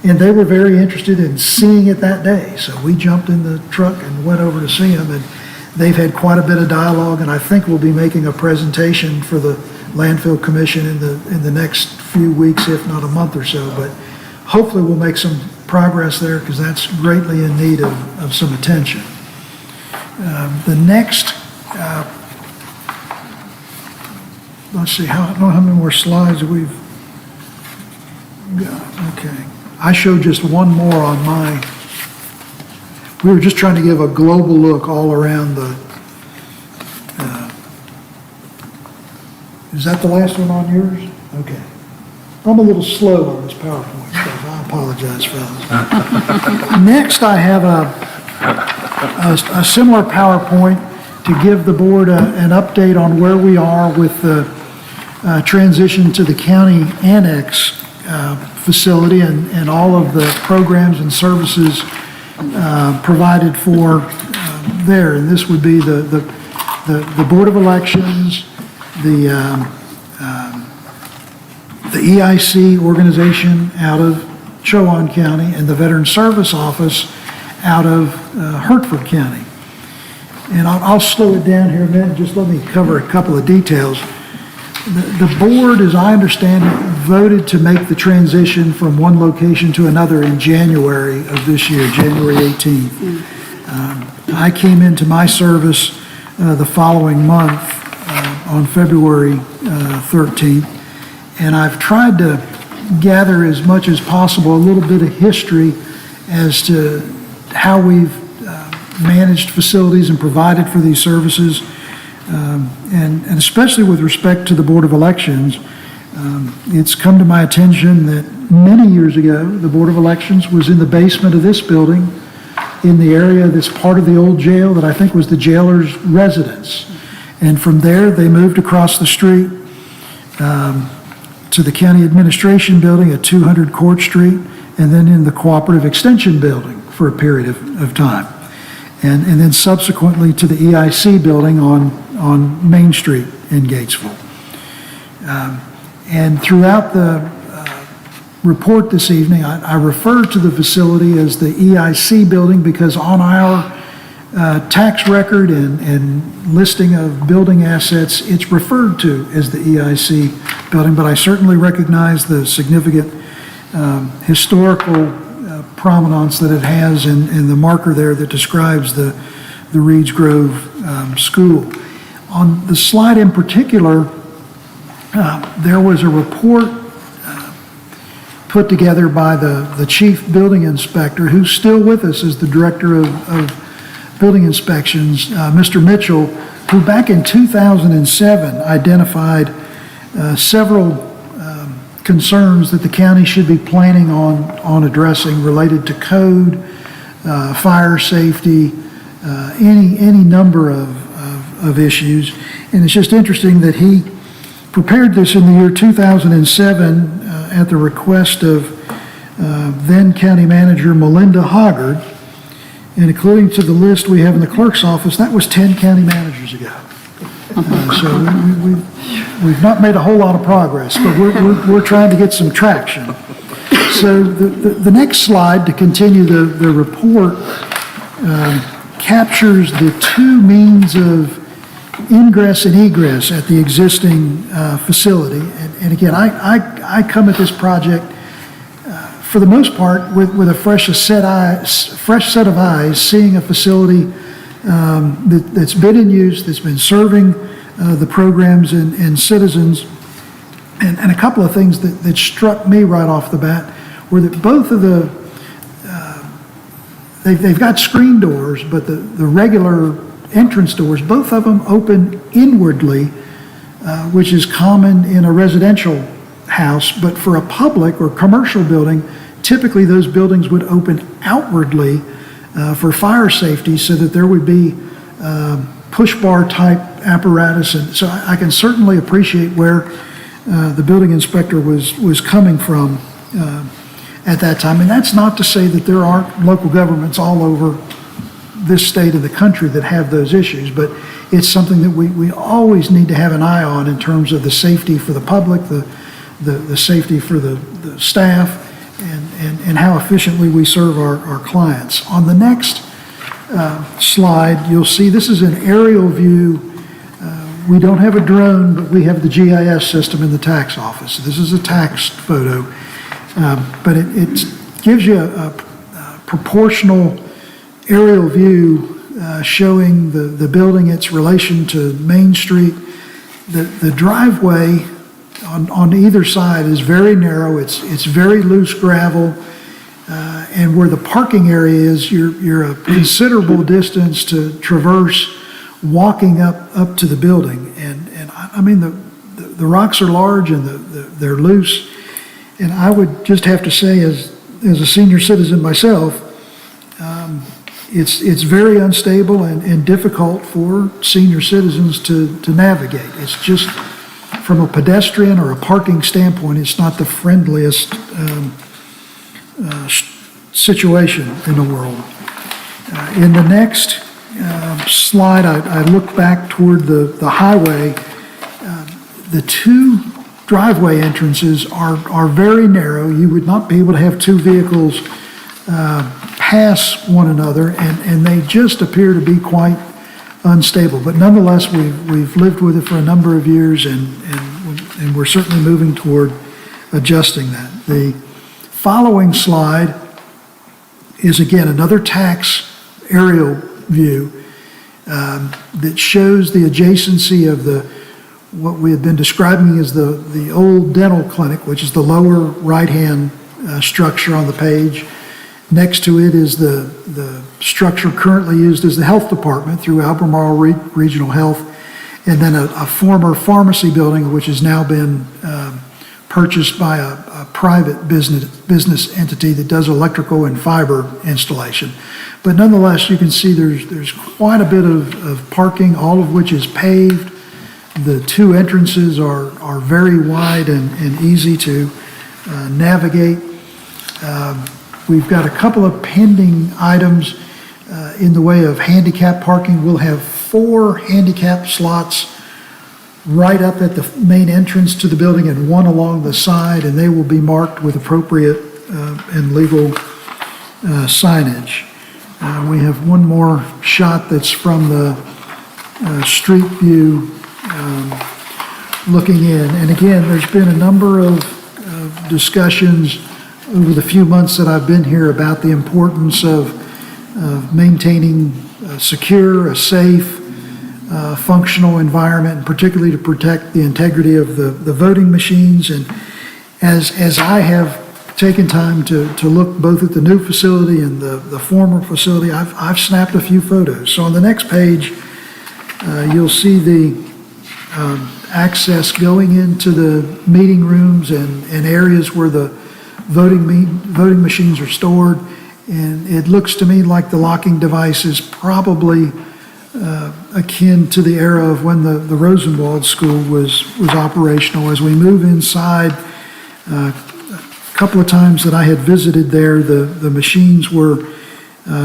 and they were very interested in seeing it that day. So we jumped in the truck and went over to see them, and they've had quite a bit of dialogue, and I think we'll be making a presentation for the Landfill Commission in the next few weeks, if not a month or so. But hopefully we'll make some progress there, because that's greatly in need of some attention. The next, let's see, I don't know how many more slides we've got. Okay. I showed just one more on my we were just trying to give a global look all around the, is that the last one on yours? Okay. I'm a little slow on this PowerPoint stuff. I apologize, fellas. Next, I have a similar PowerPoint to give the board an update on where we are with the transition to the county annex facility and all of the programs and services provided for there. And this would be the Board of Elections, the EIC organization out of Chowan County, and the Veteran Service Office out of Hertford County. And I'll slow it down here a minute, just let me cover a couple of details. The board, as I understand it, voted to make the transition from one location to another in January of this year, January 18th. I came into my service the following month on February 13th, and I've tried to gather as much as possible a little bit of history as to how we've managed facilities and provided for these services, and especially with respect to the Board of Elections. It's come to my attention that many years ago, the Board of Elections was in the basement of this building in the area that's part of the old jail that I think was the jailer's residence. And from there, they moved across the street to the County Administration Building at 200 Court Street, and then in the Cooperative Extension Building for a period of time. And then subsequently to the EIC building on Main Street in Gatesville. And throughout the report this evening, I refer to the facility as the EIC building because on our tax record and listing of building assets, it's referred to as the EIC building, but I certainly recognize the significant historical provenance that it has in the marker there that describes the Reeds Grove School. On the slide in particular, there was a report put together by the chief building inspector, who's still with us as the director of building inspections, Mr. Mitchell, who back in 2007 identified several concerns that the county should be planning on addressing related to code, fire safety, any number of issues. And it's just interesting that he prepared this in the year 2007 at the request of then County Manager Melinda Hoggard. And according to the list we have in the clerk's office, that was 10 county managers ago. So we've not made a whole lot of progress, but we're trying to get some traction. So the next slide to continue the report captures the two means of ingress and egress at the existing facility. And again, I come at this project for the most part with a fresh set of eyes, seeing a facility that's been in use, that's been serving the programs and citizens. And a couple of things that struck me right off the bat were that both of the, they've got screen doors, but the regular entrance doors, both of them open inwardly, which is common in a residential house, but for a public or commercial building, typically those buildings would open outwardly for fire safety so that there would be push bar type apparatus. And so I can certainly appreciate where the building inspector was coming from at that time. And that's not to say that there aren't local governments all over this state of the country that have those issues, but it's something that we always need to have an eye on in terms of the safety for the public, the safety for the staff, and how efficiently we serve our clients. On the next slide, you'll see this is an aerial view. We don't have a drone, but we have the GIS system in the tax office. This is a tax photo, but it gives you a proportional aerial view showing the building, its relation to Main Street. The driveway on either side is very narrow. It's very loose gravel, and where the parking area is, you're a considerable distance to traverse walking up to the building. And I mean, the rocks are large and they're loose. And I would just have to say, as a senior citizen myself, it's very unstable and difficult for senior citizens to navigate. It's just, from a pedestrian or a parking standpoint, it's not the friendliest situation in the world. In the next slide, I look back toward the highway. The two driveway entrances are very narrow. You would not be able to have two vehicles pass one another, and they just appear to be quite unstable. But nonetheless, we've lived with it for a number of years, and we're certainly moving toward adjusting that. The following slide is, again, another tax aerial view that shows the adjacency of what we have been describing as the old dental clinic, which is the lower right-hand structure on the page. Next to it is the structure currently used as the health department through Albemarle Regional Health, and then a former pharmacy building which has now been purchased by a private business entity that does electrical and fiber installation. But nonetheless, you can see there's quite a bit of parking, all of which is paved. The two entrances are very wide and easy to navigate. We've got a couple of pending items in the way of handicap parking. We'll have 4 handicap slots right up at the main entrance to the building and 1 along the side, and they will be marked with appropriate and legal signage. We have one more shot that's from the street view looking in. And again, there's been a number of discussions over the few months that I've been here about the importance of maintaining a secure, a safe, functional environment, and particularly to protect the integrity of the voting machines. And as I have taken time to look both at the new facility and the former facility, I've snapped a few photos. So on the next page, you'll see the access going into the meeting rooms and areas where the voting machines are stored. And it looks to me like the locking device is probably akin to the era of when the Rosenwald School was operational. As we move inside, a couple of times that I had visited there, the machines were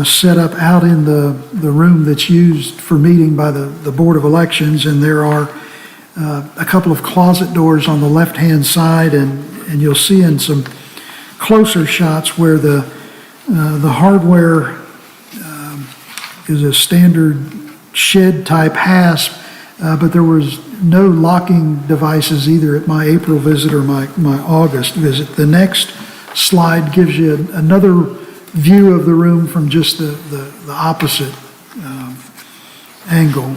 set up out in the room that's used for meeting by the Board of Elections, and there are a couple of closet doors on the left-hand side, and you'll see in some closer shots where the hardware is a standard shed-type hasp, but there was no locking devices either at my April visit or my August visit. The next slide gives you another view of the room from just the opposite angle.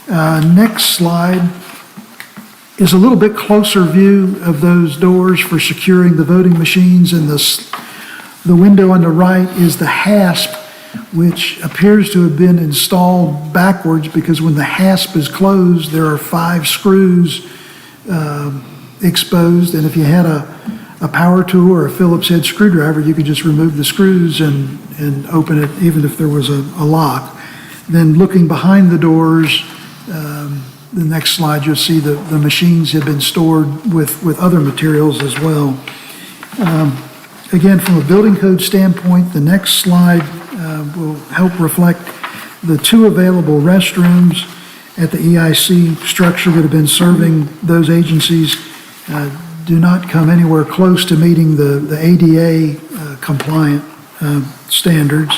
Next slide is a little bit closer view of those doors for securing the voting machines, and the window on the right is the hasp, which appears to have been installed backwards, because when the hasp is closed, there are 5 screws exposed, and if you had a power tool or a Phillips head screwdriver, you could just remove the screws and open it even if there was a lock. Then looking behind the doors, the next slide, you'll see the machines have been stored with other materials as well. Again, from a building code standpoint, the next slide will help reflect the 2 available restrooms at the EIC structure that have been serving those agencies. Do not come anywhere close to meeting the ADA compliant standards.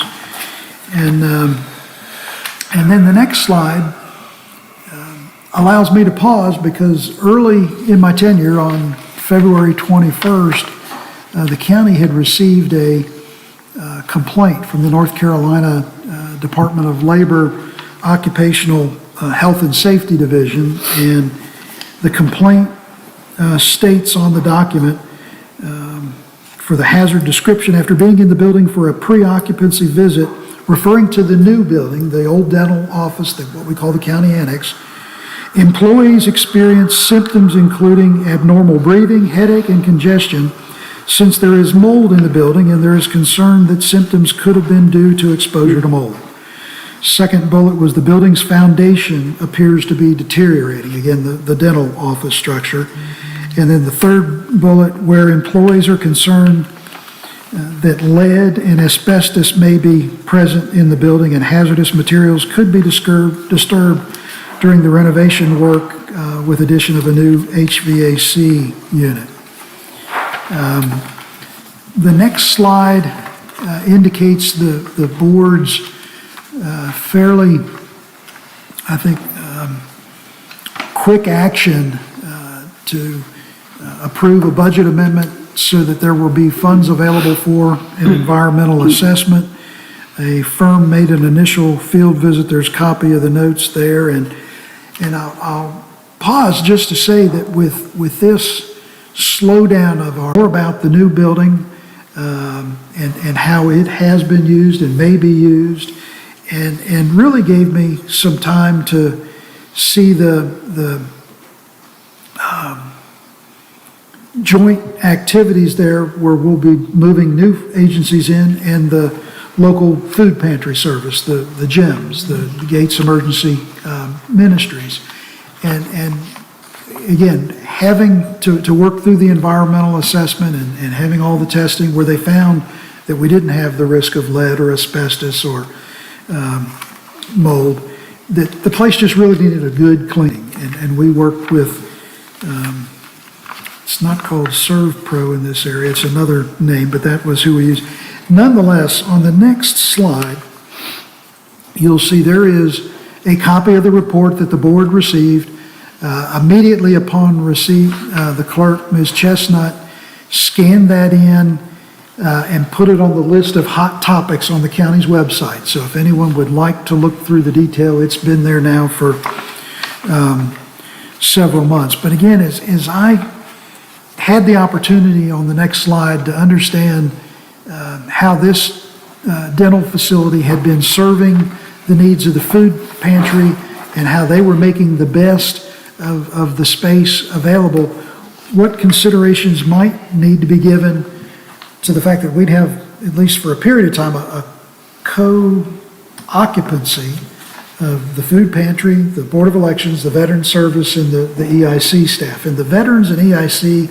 And then the next slide allows me to pause, because early in my tenure on February 21st, the county had received a complaint from the North Carolina Department of Labor Occupational Health and Safety Division, and the complaint states on the document, for the hazard description, after being in the building for a pre-occupancy visit, referring to the new building, the old dental office, what we call the county annex, employees experienced symptoms including abnormal breathing, headache, and congestion. Since there is mold in the building and there is concern that symptoms could have been due to exposure to mold. Second bullet was the building's foundation appears to be deteriorating. Again, the dental office structure. And then the third bullet, where employees are concerned that lead and asbestos may be present in the building and hazardous materials could be disturbed during the renovation work with addition of a new HVAC unit. The next slide indicates the board's fairly, I think, quick action to approve a budget amendment so that there will be funds available for an environmental assessment. A firm made an initial field visit. There's a copy of the notes there. And I'll pause just to say that with this slowdown of more about the new building and how it has been used and may be used, and really gave me some time to see the joint activities there where we'll be moving new agencies in, and the local food pantry service, the GEMS, the Gates Emergency Ministries. And again, having to work through the environmental assessment and having all the testing where they found that we didn't have the risk of lead or asbestos or mold, that the place just really needed a good cleaning. And we worked with, it's not called ServPro in this area, it's another name, but that was who we used. Nonetheless, on the next slide, you'll see there is a copy of the report that the board received. Immediately upon receipt, the clerk, Ms. Chestnut, scanned that in and put it on the list of hot topics on the county's website. So if anyone would like to look through the detail, it's been there now for several months. But again, as I had the opportunity on the next slide to understand how this dental facility had been serving the needs of the food pantry and how they were making the best of the space available, what considerations might need to be given to the fact that we'd have, at least for a period of time, a co-occupancy of the food pantry, the Board of Elections, the Veteran Service, and the EIC staff. And the veterans and EIC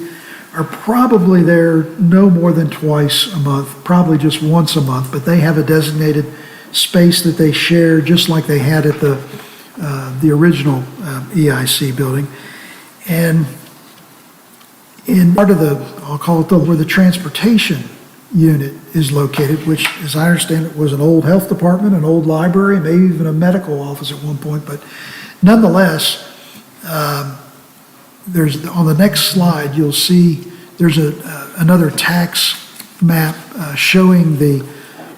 are probably there no more than twice a month, probably just once a month, but they have a designated space that they share just like they had at the original EIC building. And in part of the, I'll call it where the transportation unit is located, which, as I understand it, was an old health department, an old library, maybe even a medical office at one point, but nonetheless, there's, on the next slide, you'll see there's another tax map showing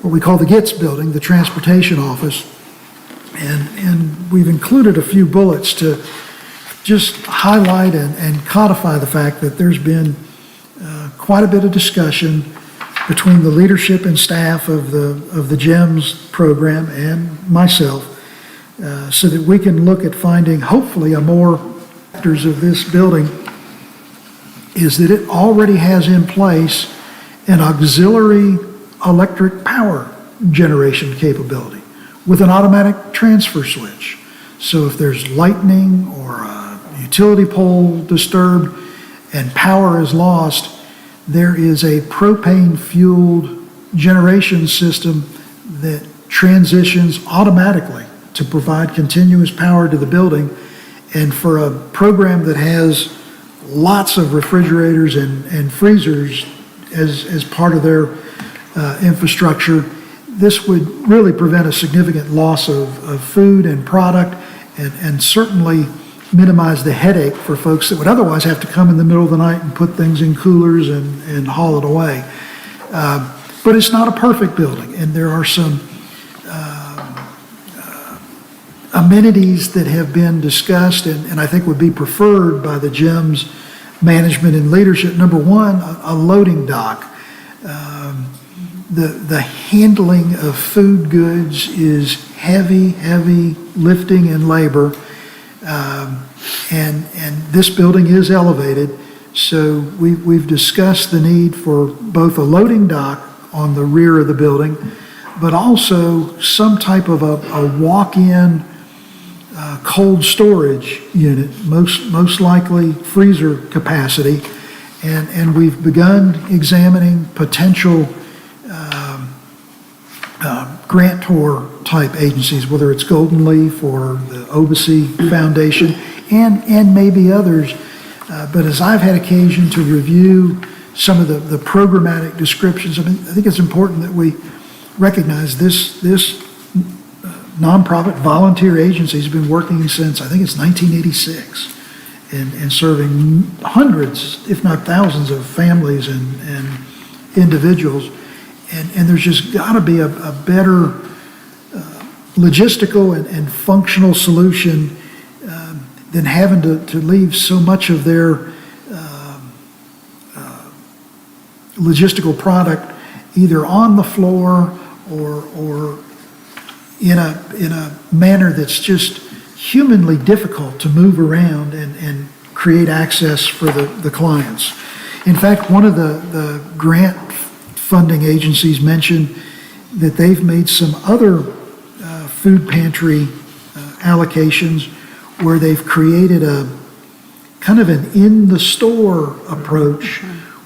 what we call the GITS building, the transportation office. And we've included a few bullets to just highlight and codify the fact that there's been quite a bit of discussion between the leadership and staff of the GEMS program and myself, so that we can look at finding hopefully a more factors of this building is that it already has in place an auxiliary electric power generation capability with an automatic transfer switch. So if there's lightning or a utility pole disturbed and power is lost, there is a propane-fueled generation system that transitions automatically to provide continuous power to the building. And for a program that has lots of refrigerators and freezers as part of their infrastructure, this would really prevent a significant loss of food and product, and certainly minimize the headache for folks that would otherwise have to come in the middle of the night and put things in coolers and haul it away. But it's not a perfect building, and there are some amenities that have been discussed and I think would be preferred by the GEMS management and leadership. Number one, a loading dock. the handling of food goods is heavy lifting and labor. And this building is elevated, so we've discussed the need for both a loading dock on the rear of the building, but also some type of a walk-in cold storage unit, most likely freezer capacity. And we've begun examining potential grantor type agencies, whether it's Golden Leaf or the OBC Foundation, and maybe others. But as I've had occasion to review some of the programmatic descriptions, I think it's important that we recognize this nonprofit volunteer agency has been working since, I think it's 1986, and serving hundreds, if not thousands, of families and individuals. And there's just got to be a better logistical and functional solution than having to leave so much of their logistical product either on the floor or in a manner that's just humanly difficult to move around and create access for the clients. In fact, one of the grant funding agencies mentioned that they've made some other food pantry allocations where they've created a kind of an in-the-store approach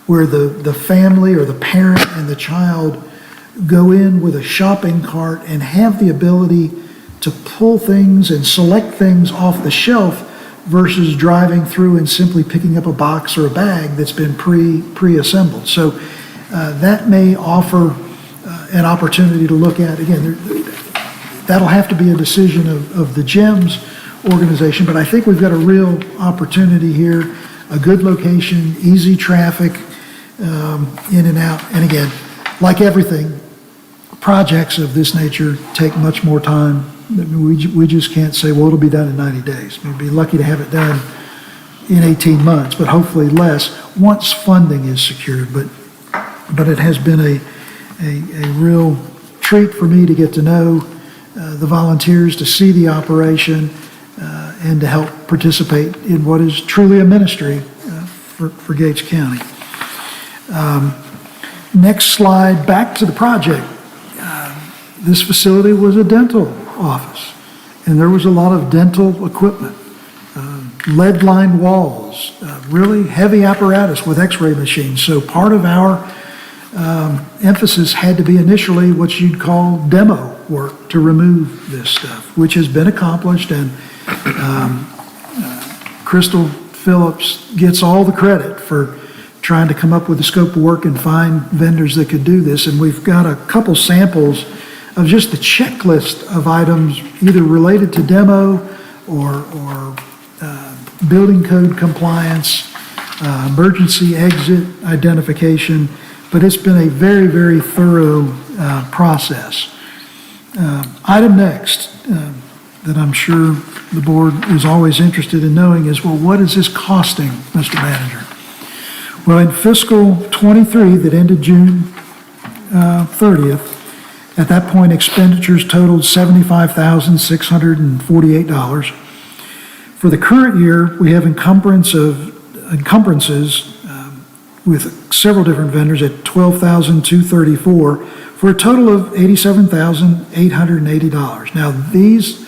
where the family or the parent and the child go in with a shopping cart and have the ability to pull things and select things off the shelf versus driving through and simply picking up a box or a bag that's been pre-assembled. So that may offer an opportunity to look at. Again, that'll have to be a decision of the GEMS organization, but I think we've got a real opportunity here, a good location, easy traffic, in and out. And again, like everything, projects of this nature take much more time. We just can't say, well, it'll be done in 90 days. We'd be lucky to have it done in 18 months, but hopefully less once funding is secured. But it has been a real treat for me to get to know the volunteers, to see the operation, and to help participate in what is truly a ministry for Gates County. Next slide, back to the project. This facility was a dental office, and there was a lot of dental equipment, lead-lined walls, really heavy apparatus with x-ray machines. So part of our emphasis had to be initially what you'd call demo work to remove this stuff, which has been accomplished, and Crystal Phillips gets all the credit for trying to come up with the scope of work and find vendors that could do this. And we've got a couple samples of just the checklist of items either related to demo or building code compliance, emergency exit identification, but it's been a very thorough process. Item next that I'm sure the board is always interested in knowing is, well, what is this costing, Mr. Manager? Well, in fiscal 23 that ended June 30th, at that point, expenditures totaled $75,648. For the current year, we have encumbrances with several different vendors at $12,234 for a total of $87,880. Now, these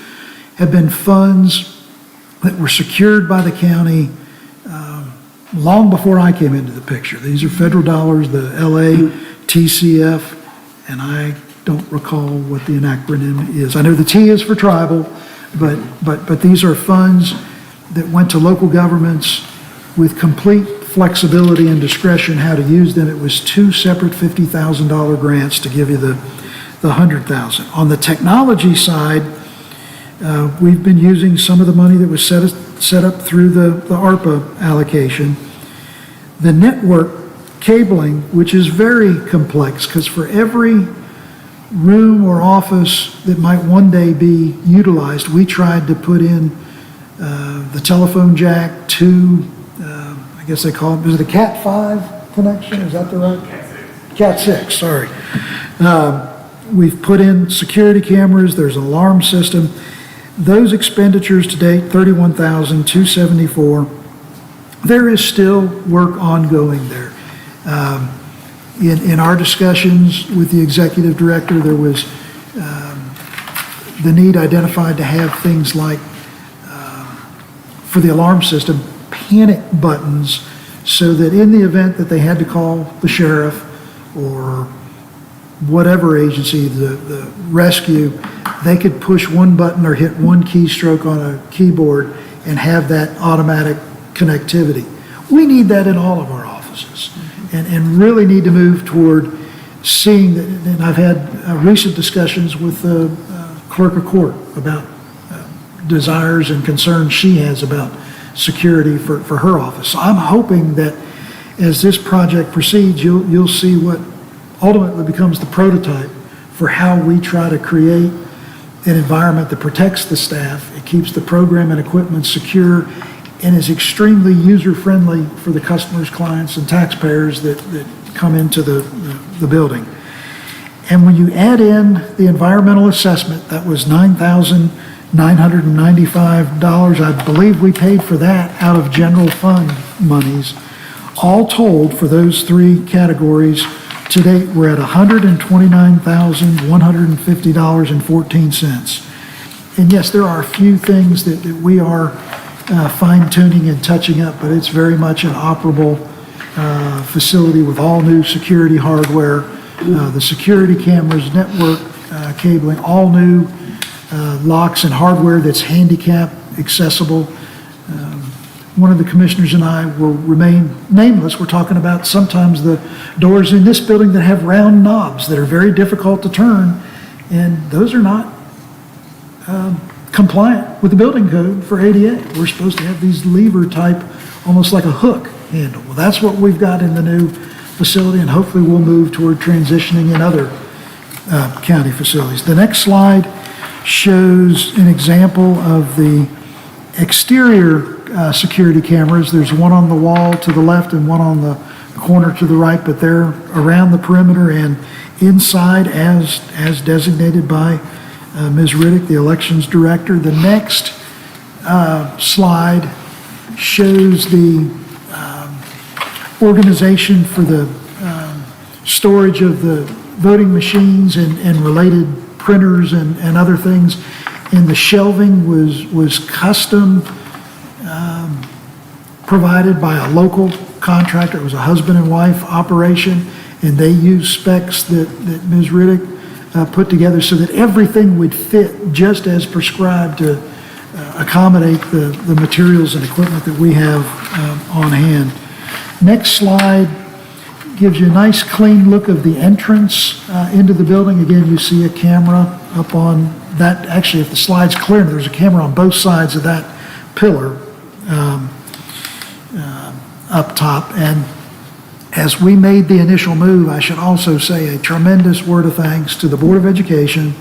have been funds that were secured by the county long before I came into the picture. These are federal dollars, the LA TCF, and I don't recall what the acronym is. I know the T is for tribal, but these are funds that went to local governments with complete flexibility and discretion how to use them. It was two separate $50,000 grants to give you the $100,000. On the technology side, we've been using some of the money that was set up through the ARPA allocation. The network cabling, which is very complex, because for every room or office that might one day be utilized, we tried to put in the telephone jack to, I guess they call it, is it a Cat 5 connection? Is that the right? Cat 6, sorry. We've put in security cameras, there's an alarm system. Those expenditures to date, $31,274. There is still work ongoing there. In our discussions with the executive director, there was the need identified to have things like, for the alarm system, panic buttons, so that in the event that they had to call the sheriff or whatever agency, the rescue, they could push one button or hit one keystroke on a keyboard and have that automatic connectivity. We need that in all of our offices, and really need to move toward seeing that. And I've had recent discussions with the clerk of court about desires and concerns she has about security for her office. So I'm hoping that as this project proceeds, you'll see what ultimately becomes the prototype for how we try to create an environment that protects the staff, it keeps the program and equipment secure, and is extremely user-friendly for the customers, clients, and taxpayers that come into the building. And when you add in the environmental assessment, that was $9,995. I believe we paid for that out of general fund monies. All told, for those three categories, to date, we're at $129,150.14. And yes, there are a few things that we are fine-tuning and touching up, but it's very much an operable facility with all new security hardware, the security cameras, network cabling, all new locks and hardware that's handicap accessible. One of the commissioners and I will remain nameless. We're talking about sometimes the doors in this building that have round knobs that are very difficult to turn, and those are not compliant with the building code for ADA. We're supposed to have these lever type, almost like a hook handle. Well, that's what we've got in the new facility, and hopefully we'll move toward transitioning in other county facilities. The next slide shows an example of the exterior security cameras. There's one on the wall to the left and one on the corner to the right, but they're around the perimeter and inside as designated by Ms. Riddick, the elections director. The next slide shows the organization for the storage of the voting machines and related printers and other things. And the shelving was custom provided by a local contractor. It was a husband and wife operation, and they used specs that Ms. Riddick put together so that everything would fit just as prescribed to accommodate the materials and equipment that we have on hand. Next slide gives you a nice clean look of the entrance into the building. Again, you see a camera up on that. Actually, if the slide's clear, there's a camera on both sides of that pillar up top. And as we made the initial move, I should also say a tremendous word of thanks to the Board of Education,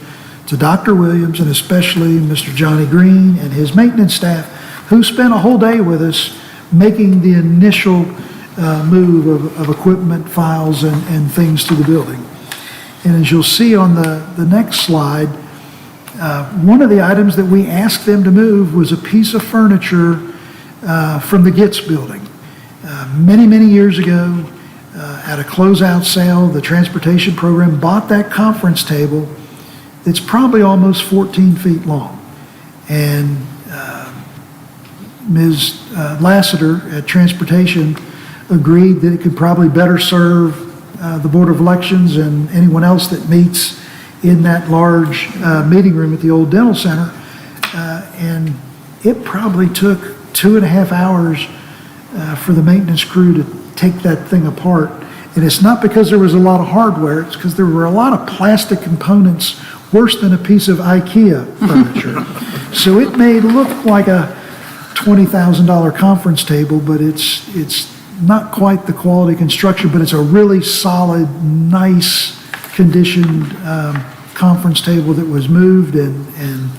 to Dr. Williams, and especially Mr. Johnny Green and his maintenance staff, who spent a whole day with us making the initial move of equipment, files, and things to the building. And as you'll see on the next slide, one of the items that we asked them to move was a piece of furniture from the Gitz building. Many, many years ago, at a closeout sale, the transportation program bought that conference table that's probably almost 14 feet long. And Ms. Lassiter at Transportation agreed that it could probably better serve the Board of Elections and anyone else that meets in that large meeting room at the old dental center. And it probably took 2.5 hours for the maintenance crew to take that thing apart. And it's not because there was a lot of hardware, it's because there were a lot of plastic components worse than a piece of IKEA furniture. So it may look like a $20,000 conference table, but it's not quite the quality construction, but it's a really solid, nice conditioned conference table that was moved and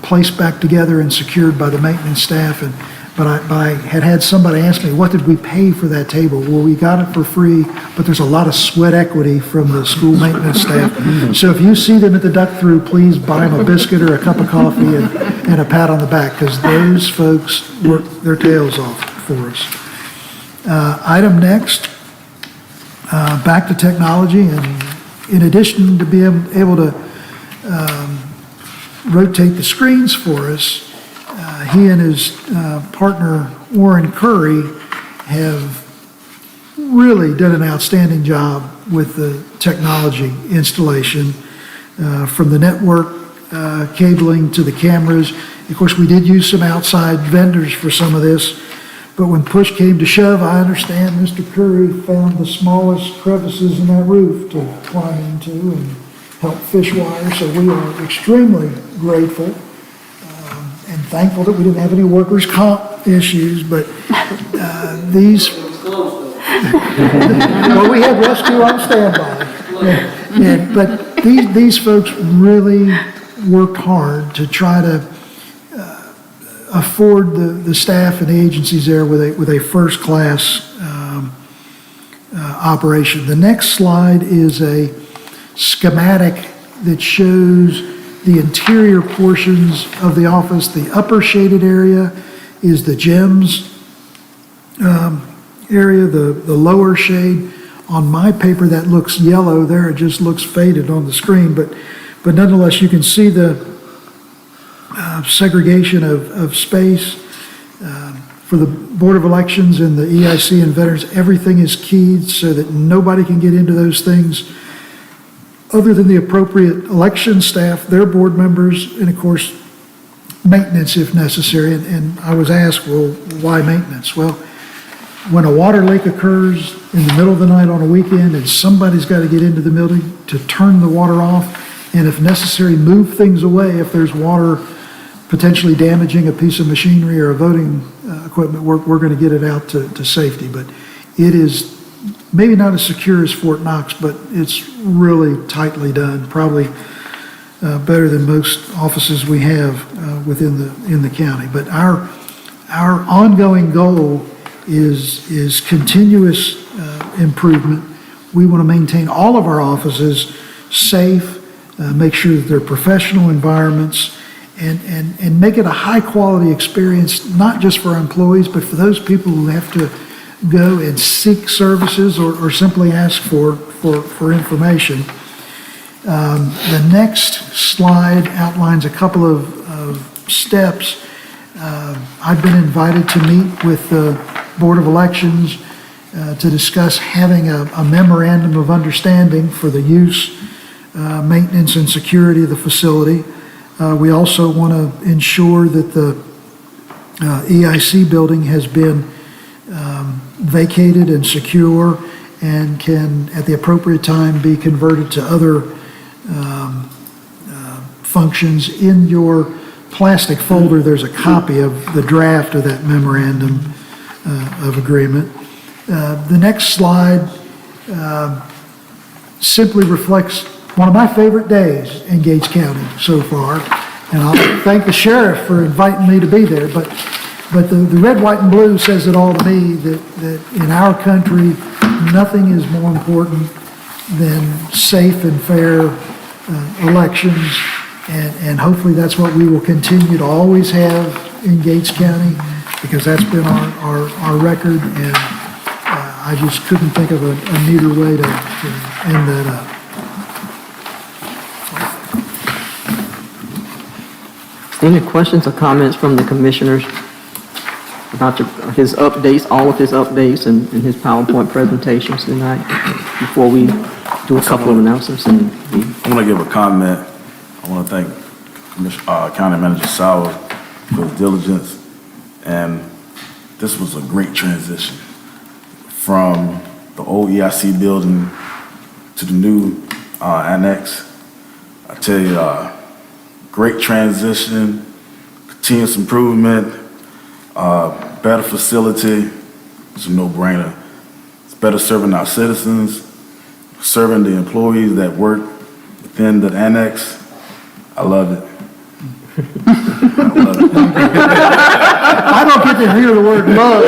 placed back together and secured by the maintenance staff. And but I had somebody ask me, what did we pay for that table? Well, we got it for free, but there's a lot of sweat equity from the school maintenance staff. So if you see them at the duck-through, please buy them a biscuit or a cup of coffee and a pat on the back, because those folks work their tails off for us. Item next, back to technology, and in addition to being able to rotate the screens for us, he and his partner Warren Curry have really done an outstanding job with the technology installation, from the network cabling to the cameras. Of course, we did use some outside vendors for some of this, but when push came to shove, I understand Mr. Curry found the smallest crevices in that roof to climb into and help fish wire, so we are extremely grateful and thankful that we didn't have any workers' comp issues, but these... Well, we had rescue on standby. But these folks really worked hard to try to afford the staff and the agencies there with a first-class operation. The next slide is a schematic that shows the interior portions of the office. The upper shaded area is the gyms area, the lower shade. On my paper, that looks yellow there. It just looks faded on the screen, but nonetheless, you can see the segregation of space. For the Board of Elections and the EIC and veterans, everything is keyed so that nobody can get into those things other than the appropriate election staff, their board members, and of course, maintenance if necessary. And I was asked, well, why maintenance? Well, when a water leak occurs in the middle of the night on a weekend and somebody's got to get into the building to turn the water off, and if necessary, move things away if there's water potentially damaging a piece of machinery or a voting equipment, we're going to get it out to safety. But it is maybe not as secure as Fort Knox, but it's really tightly done, probably better than most offices we have in the county. But our ongoing goal is continuous improvement. We want to maintain all of our offices safe, make sure that they're professional environments, and make it a high-quality experience, not just for our employees, but for those people who have to go and seek services or simply ask for information. The next slide outlines a couple of steps. I've been invited to meet with the Board of Elections to discuss having a memorandum of understanding for the use, maintenance, and security of the facility. We also want to ensure that the EIC building has been vacated and secure and can, at the appropriate time, be converted to other functions. In your plastic folder, there's a copy of the draft of that memorandum of agreement. The next slide simply reflects one of my favorite days in Gates County so far, and I'll thank the sheriff for inviting me to be there, but the red, white, and blue says it all to me that in our country, nothing is more important than safe and fair elections, and hopefully that's what we will continue to always have in Gates County, because that's been our record, and I just couldn't think of a neater way to end that up. Any questions or comments from the commissioners about his updates, all of his updates and his PowerPoint presentations tonight, before we do a couple of announcements? And I'm going to give a comment. I want to thank County Manager Sauer for his diligence, and this was a great transition from the old EIC building to the new annex. I tell you, great transition, continuous improvement, better facility. It's a no-brainer. It's better serving our citizens, serving the employees that work within the annex. I love it. I love it. I don't get to hear the word love.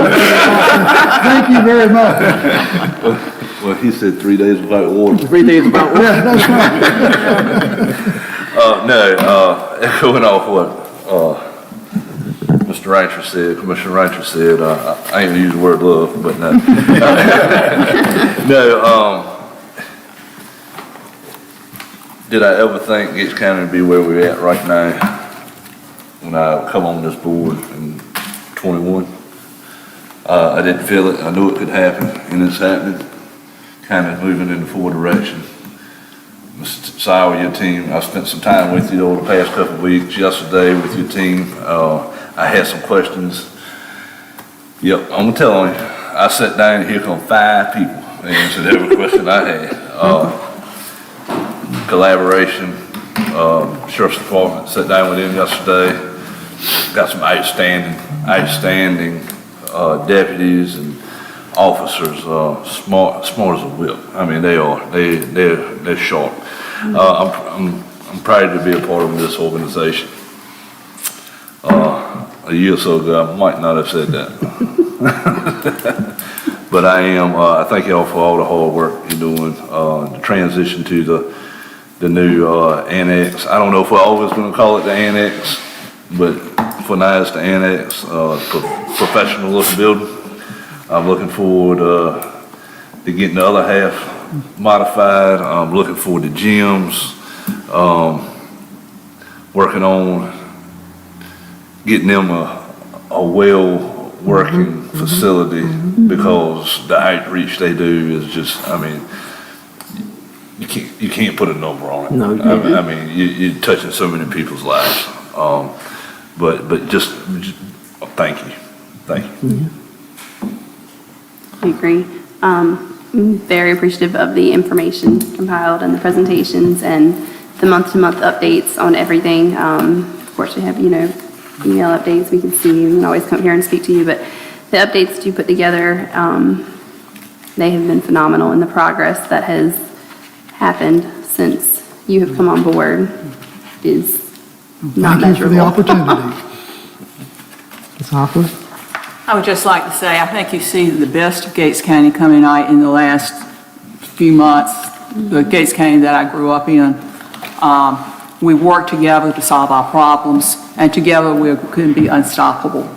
Thank you very much. Well, he said 3 days without water. 3 days about Yeah, that's right. Echoing off what, Mr. Rancher said, Commissioner Rancher said, I ain't gonna use the word love, but no. No, did I ever think Gates County would be where we're at right now when I come on this board in 21? I didn't feel it. I knew it could happen, and it's happening, kind of moving in the forward direction. Mr. Sauer, your team, I spent some time with you over the past couple of weeks, yesterday with your team. I had some questions. Yep, I'm gonna tell you, I sat down and here come 5 people and answered every question I had. Collaboration, Sheriff's Department, sat down with him yesterday, got some outstanding deputies and officers, smart as a whip. I mean, they're sharp. I'm proud to be a part of this organization. A year or so ago, I might not have said that. But I am, I thank y'all for all the hard work you're doing, the transition to the new annex. I don't know if we're always gonna call it the annex, but for now it's the annex, professional looking building. I'm looking forward to getting the other half modified. I'm looking forward to gyms, working on getting them a well-working facility, because the outreach they do is just, I mean, you can't put a number on it. No, you I mean, you're touching so many people's lives. But just thank you. I agree. I'm very appreciative of the information compiled and the presentations and the month-to-month updates on everything. Of course, we have, email updates. We can see, we can always come here and speak to you, but the updates you put together, they have been phenomenal, and the progress that has happened since you have come on board is not Thank you for the measurable. opportunity. Ms. Hoffman? I would just like to say, I think you see the best of Gates County coming out in the last few months, the Gates County that I grew up in. We work together to solve our problems, and together we can be unstoppable.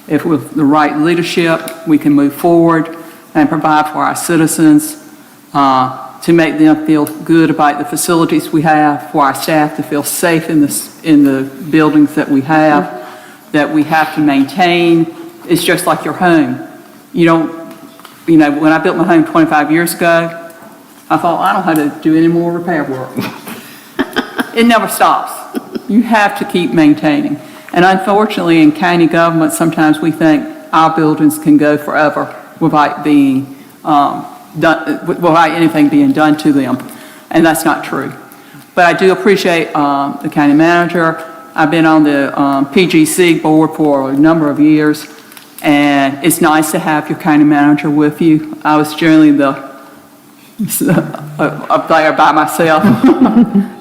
If with the right leadership, we can move forward and provide for our citizens, to make them feel good about the facilities we have, for our staff to feel safe in the buildings that we have to maintain. It's just like your home. When I built my home 25 years ago, I thought, I don't know how to do any more repair work. It never stops. You have to keep maintaining. And unfortunately, in county government, sometimes we think our buildings can go forever without being without anything being done to them. And that's not true. But I do appreciate the county manager. I've been on the PGC board for a number of years, and it's nice to have your county manager with you. I was generally up there by myself,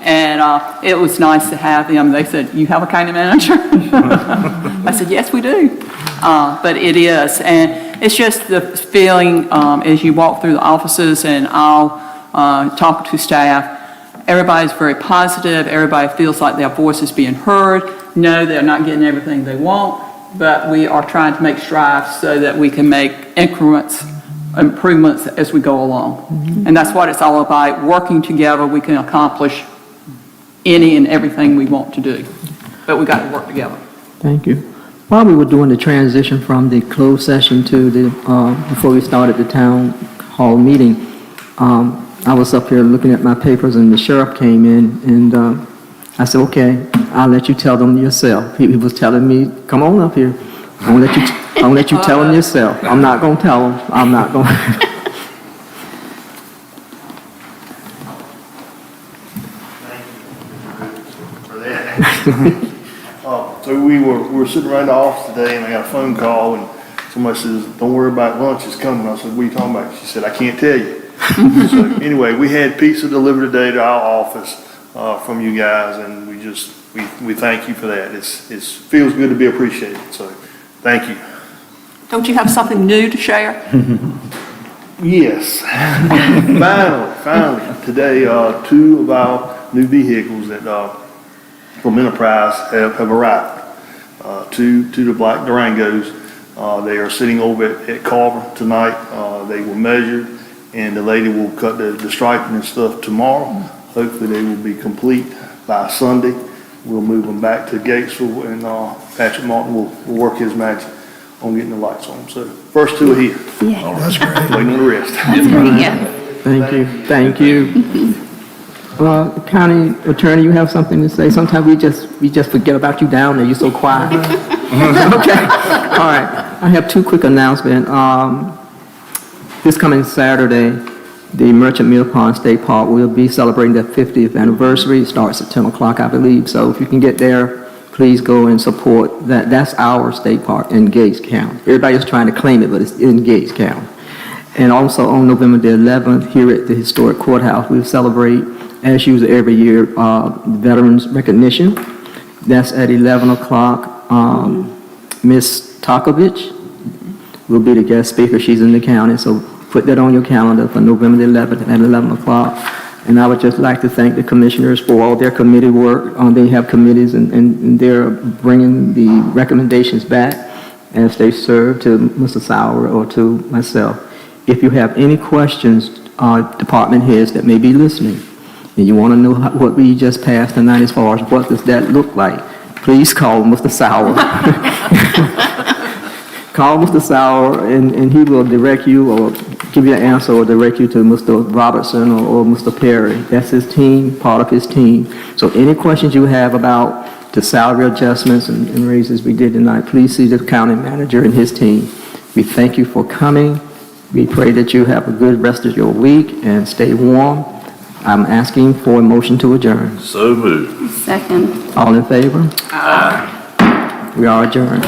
and it was nice to have them. They said, "You have a county manager?" I said, "Yes, we do." But it is, and it's just the feeling as you walk through the offices, and I'll talk to staff. Everybody's very positive. Everybody feels like their voice is being heard. No, they're not getting everything they want, but we are trying to make strides so that we can make improvements as we go along. And that's what it's all about. Working together, we can accomplish any and everything we want to do. But we got to work together. Thank you. While we were doing the transition from the closed session to the, before we started the town hall meeting, I was up here looking at my papers, and the sheriff came in, and I said, "Okay, I'll let you tell them yourself." He was telling me, "Come on up here. I'm gonna let you tell them yourself." I'm not gonna tell them. I'm not gonna. For that. So we were sitting around the office today, and I got a phone call, and somebody says, "Don't worry about lunch, it's coming." I said, "What are you talking about?" She said, "I can't tell you." So anyway, we had pizza delivered today to our office from you guys, and we thank you for that. It feels good to be appreciated. So Thank you. Don't you have something new to share? Yes. Finally, today, two of our new vehicles that, from Enterprise have arrived. Two the black Durangos. They are sitting over at Carver tonight. They were measured, and the lady will cut the striping and stuff tomorrow. Hopefully they will be complete by Sunday. We'll move them back to Gatesville, and Patrick Martin will work his magic on getting the lights on. So first two are here. Yeah. That's great. Waiting on the rest. Thank you. Well, County Attorney, you have something to say? Sometimes we just forget about you down there, you're so quiet. Okay, all right. I have two quick announcements. This coming Saturday, the Merchant Mill Pond State Park will be celebrating their 50th anniversary. It starts at 10 o'clock, I believe. So if you can get there, please go and support that. That's our state park in Gates County. Everybody's trying to claim it, but it's in Gates County. And also on November the 11th, here at the historic courthouse, we'll celebrate, as usual every year, Veterans Recognition. That's at 11 o'clock. Ms. Takovich will be the guest speaker. She's in the county, so put that on your calendar for November the 11th at 11 o'clock. And I would just like to thank the commissioners for all their committee work. They have committees, and they're bringing the recommendations back as they serve to Mr. Sauer or to myself. If you have any questions, department heads that may be listening, and you want to know what we just passed tonight as far as what does that look like, please call Mr. Sauer. Call Mr. Sauer, and he will direct you or give you an answer or direct you to Mr. Robertson or Mr. Perry. That's his team, part of his team. So any questions you have about the salary adjustments and raises we did tonight, please see the county manager and his team. We thank you for coming. We pray that you have a good rest of your week and stay warm. I'm asking for a motion to adjourn. So moved. Second. All in favor? Aye. We are adjourned.